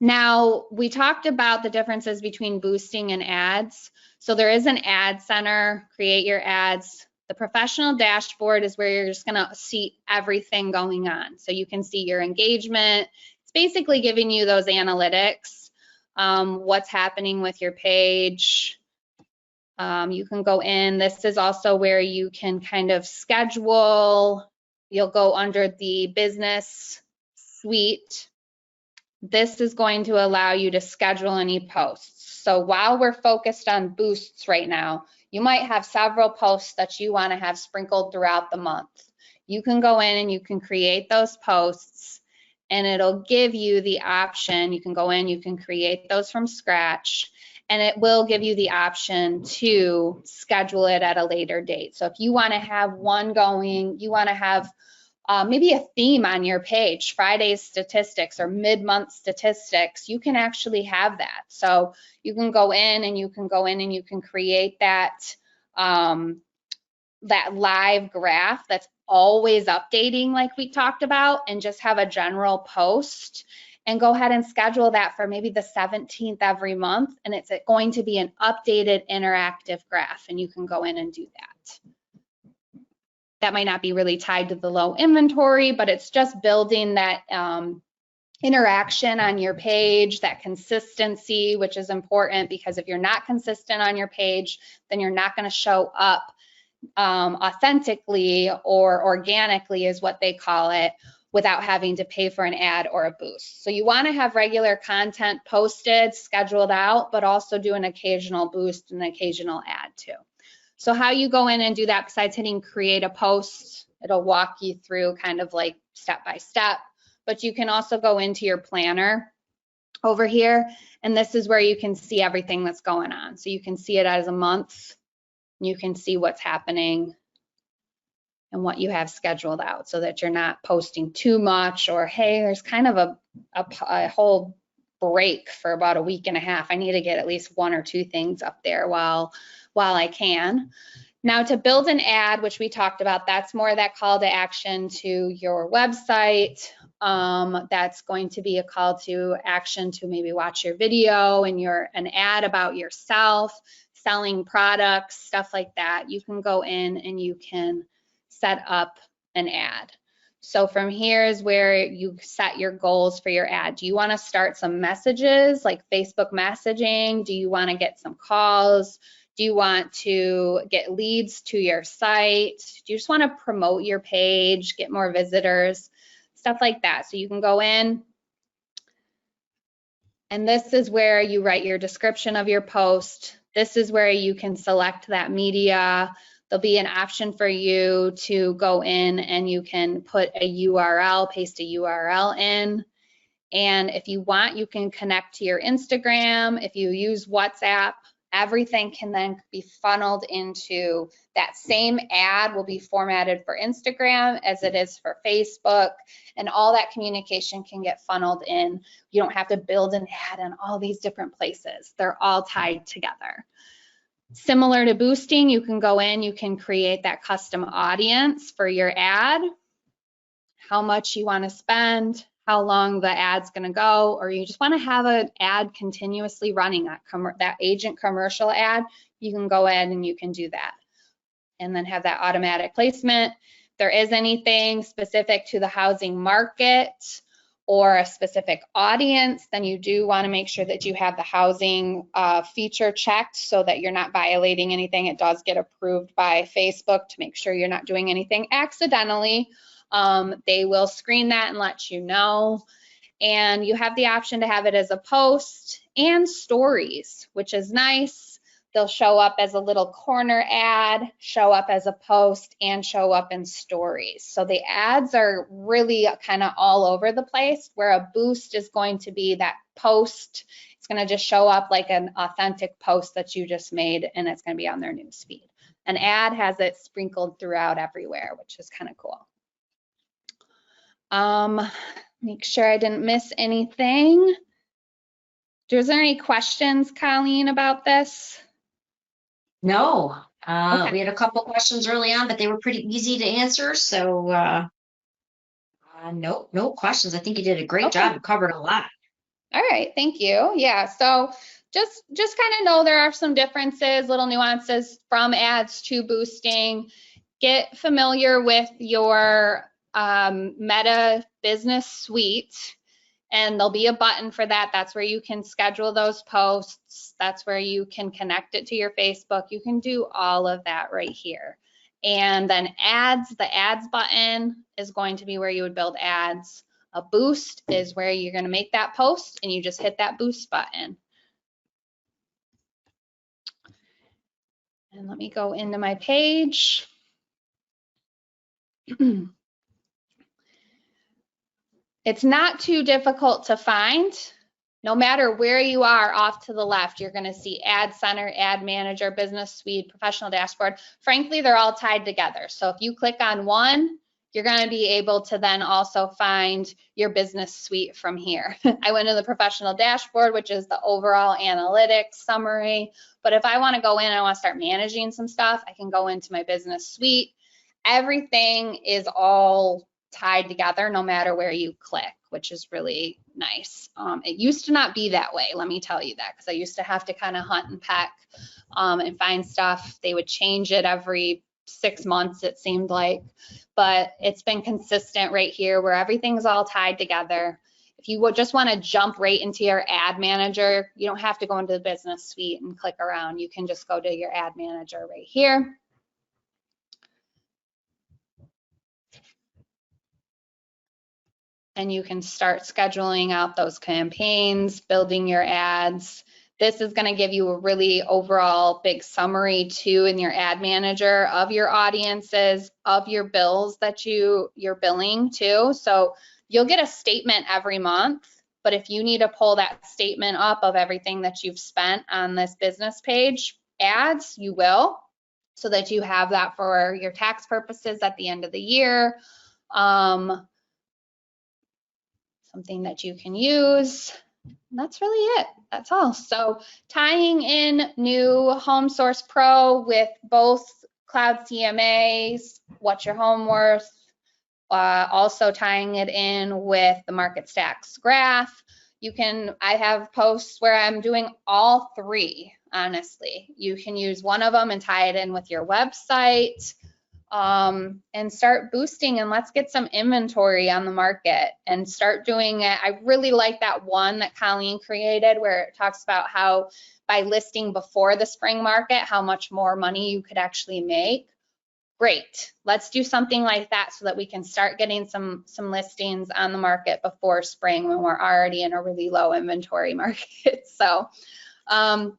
Speaker 1: Now, we talked about the differences between boosting and ads. So there is an ad center, create your ads. The professional dashboard is where you're just gonna see everything going on. So you can see your engagement. It's basically giving you those analytics, what's happening with your page. You can go in. This is also where you can kind of schedule. You'll go under the business suite. This is going to allow you to schedule any posts. So while we're focused on boosts right now, you might have several posts that you want to have sprinkled throughout the month. You can go in and you can create those posts, and it'll give you the option. You can go in, you can create those from scratch, and it will give you the option to schedule it at a later date. So if you want to have one going, you want to have maybe a theme on your page, Friday's statistics or mid-month statistics, you can actually have that. So you can go in and you can create that, that live graph that's always updating like we talked about, and just have a general post and go ahead and schedule that for maybe the 17th every month. And it's going to be an updated interactive graph, and you can go in and do that. That might not be really tied to the low inventory, but it's just building that interaction on your page, that consistency, which is important, because if you're not consistent on your page, then you're not going to show up authentically or organically, is what they call it, without having to pay for an ad or a boost. So you want to have regular content posted, scheduled out, but also do an occasional boost and an occasional ad too. So how you go in and do that, besides hitting create a post, it'll walk you through kind of like step by step, but you can also go into your planner over here, and this is where you can see everything that's going on. So you can see it as a month, you can see what's happening and what you have scheduled out, so that you're not posting too much, or hey, there's kind of a whole break for about a week and a half. I need to get at least one or two things up there while I can. Now, to build an ad, which we talked about, that's more that call to action to your website. That's going to be a call to action to maybe watch your video and an ad about yourself, selling products, stuff like that. You can go in and you can set up an ad. So from here is where you set your goals for your ad. Do you want to start some messages like Facebook messaging? Do you want to get some calls? Do you want to get leads to your site? Do you just want to promote your page, get more visitors, stuff like that? So you can go in, and this is where you write your description of your post. This is where you can select that media. There'll be an option for you to go in and you can put a URL, paste a URL in. And if you want, you can connect to your Instagram. If you use WhatsApp, everything can then be funneled into that same ad, will be formatted for Instagram as it is for Facebook, and all that communication can get funneled in. You don't have to build an ad in all these different places. They're all tied together. Similar to boosting, you can go in, you can create that custom audience for your ad, how much you want to spend, how long the ad's going to go, or you just want to have an ad continuously running, that agent commercial ad, you can go in and you can do that. And then have that automatic placement. If there is anything specific to the housing market or a specific audience, then you do want to make sure that you have the housing feature checked so that you're not violating anything. It does get approved by Facebook to make sure you're not doing anything accidentally. They will screen that and let you know. And you have the option to have it as a post and stories, which is nice. They'll show up as a little corner ad, show up as a post, and show up in stories. So the ads are really kind of all over the place, where a boost is going to be that post. It's going to just show up like an authentic post that you just made, and it's going to be on their newsfeed. An ad has it sprinkled throughout everywhere, which is kind of cool. Make sure I didn't miss anything. Was there any questions, Colleen, about this?
Speaker 2: No, okay. We had a couple questions early on, but they were pretty easy to answer. So no questions. I think you did a great job. You covered a lot.
Speaker 1: All right, thank you. Yeah, so just kind of know there are some differences, little nuances from ads to boosting. Get familiar with your Meta Business Suite, and there'll be a button for that. That's where you can schedule those posts. That's where you can connect it to your Facebook. You can do all of that right here. And then ads, the ads button is going to be where you would build ads. A boost is where you're going to make that post and you just hit that boost button. And let me go into my page. It's not too difficult to find. No matter where you are, off to the left, you're going to see Ad Center, Ad Manager, Business Suite, Professional Dashboard. Frankly, they're all tied together. So if you click on one, you're going to be able to then also find your Business Suite from here. I went to the Professional Dashboard, which is the overall analytics summary. But if I want to go in and I want to start managing some stuff, I can go into my Business Suite. Everything is all tied together no matter where you click, which is really nice. It used to not be that way, let me tell you that, because I used to have to kind of hunt and peck and find stuff. They would change it every 6 months, it seemed like, but it's been consistent right here where everything's all tied together. If you would just want to jump right into your ad manager, you don't have to go into the Business Suite and click around. You can just go to your ad manager right here. And you can start scheduling out those campaigns, building your ads. This is going to give you a really overall big summary too in your ad manager of your audiences, of your bills that you're billing too. So you'll get a statement every month, but if you need to pull that statement up of everything that you've spent on this business page ads, you will, so that you have that for your tax purposes at the end of the year. Something that you can use. And that's really it. That's all. So tying in new HomeSource Pro with both cloud CMAs, what's your home worth, also tying it in with the market stacks graph. I have posts where I'm doing all three, honestly. You can use one of them and tie it in with your website. And start boosting, and let's get some inventory on the market and start doing it. I really like that one that Colleen created where it talks about how by listing before the spring market, how much more money you could actually make. Great. Let's do something like that so that we can start getting some listings on the market before spring when we're already in a really low inventory market. So, but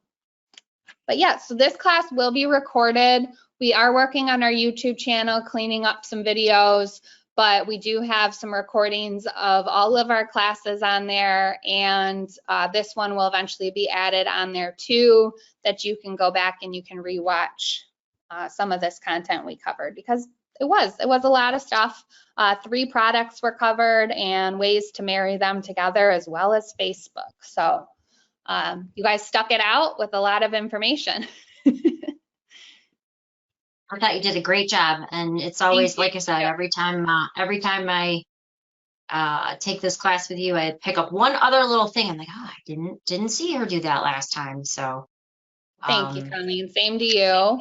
Speaker 1: yeah, so this class will be recorded. We are working on our YouTube channel, cleaning up some videos, but we do have some recordings of all of our classes on there, and this one will eventually be added on there too, that you can go back and you can rewatch some of this content we covered, because it was a lot of stuff. 3 products were covered and ways to marry them together, as well as Facebook. So you guys stuck it out with a lot of information.
Speaker 2: I thought you did a great job, and it's always, like I said, every time I take this class with you, I pick up one other little thing. I'm like, oh, I didn't see her do that last time. So
Speaker 1: thank you, Colleen. Same to you.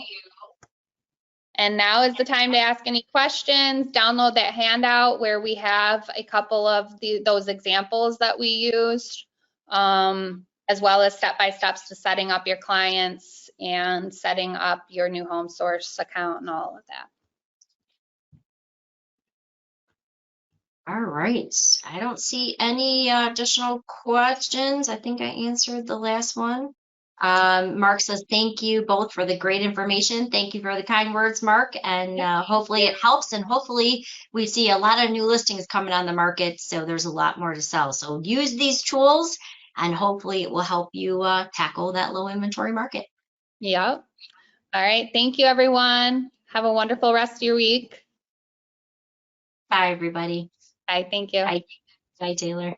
Speaker 1: And now is the time to ask any questions. Download that handout where we have a couple of those examples that we used, as well as step-by-steps to setting up your clients and setting up your new HomeSource account and all of that.
Speaker 2: All right. I don't see any additional questions. I think I answered the last one. Mark says, thank you both for the great information. Thank you for the kind words, Mark. And hopefully it helps. And hopefully we see a lot of new listings coming on the market. So there's a lot more to sell. So use these tools and hopefully it will help you tackle that low inventory market.
Speaker 1: Yep. All right. Thank you, everyone. Have a wonderful rest of your week.
Speaker 2: Bye, everybody.
Speaker 1: Bye. Thank you.
Speaker 2: Bye, Taylor.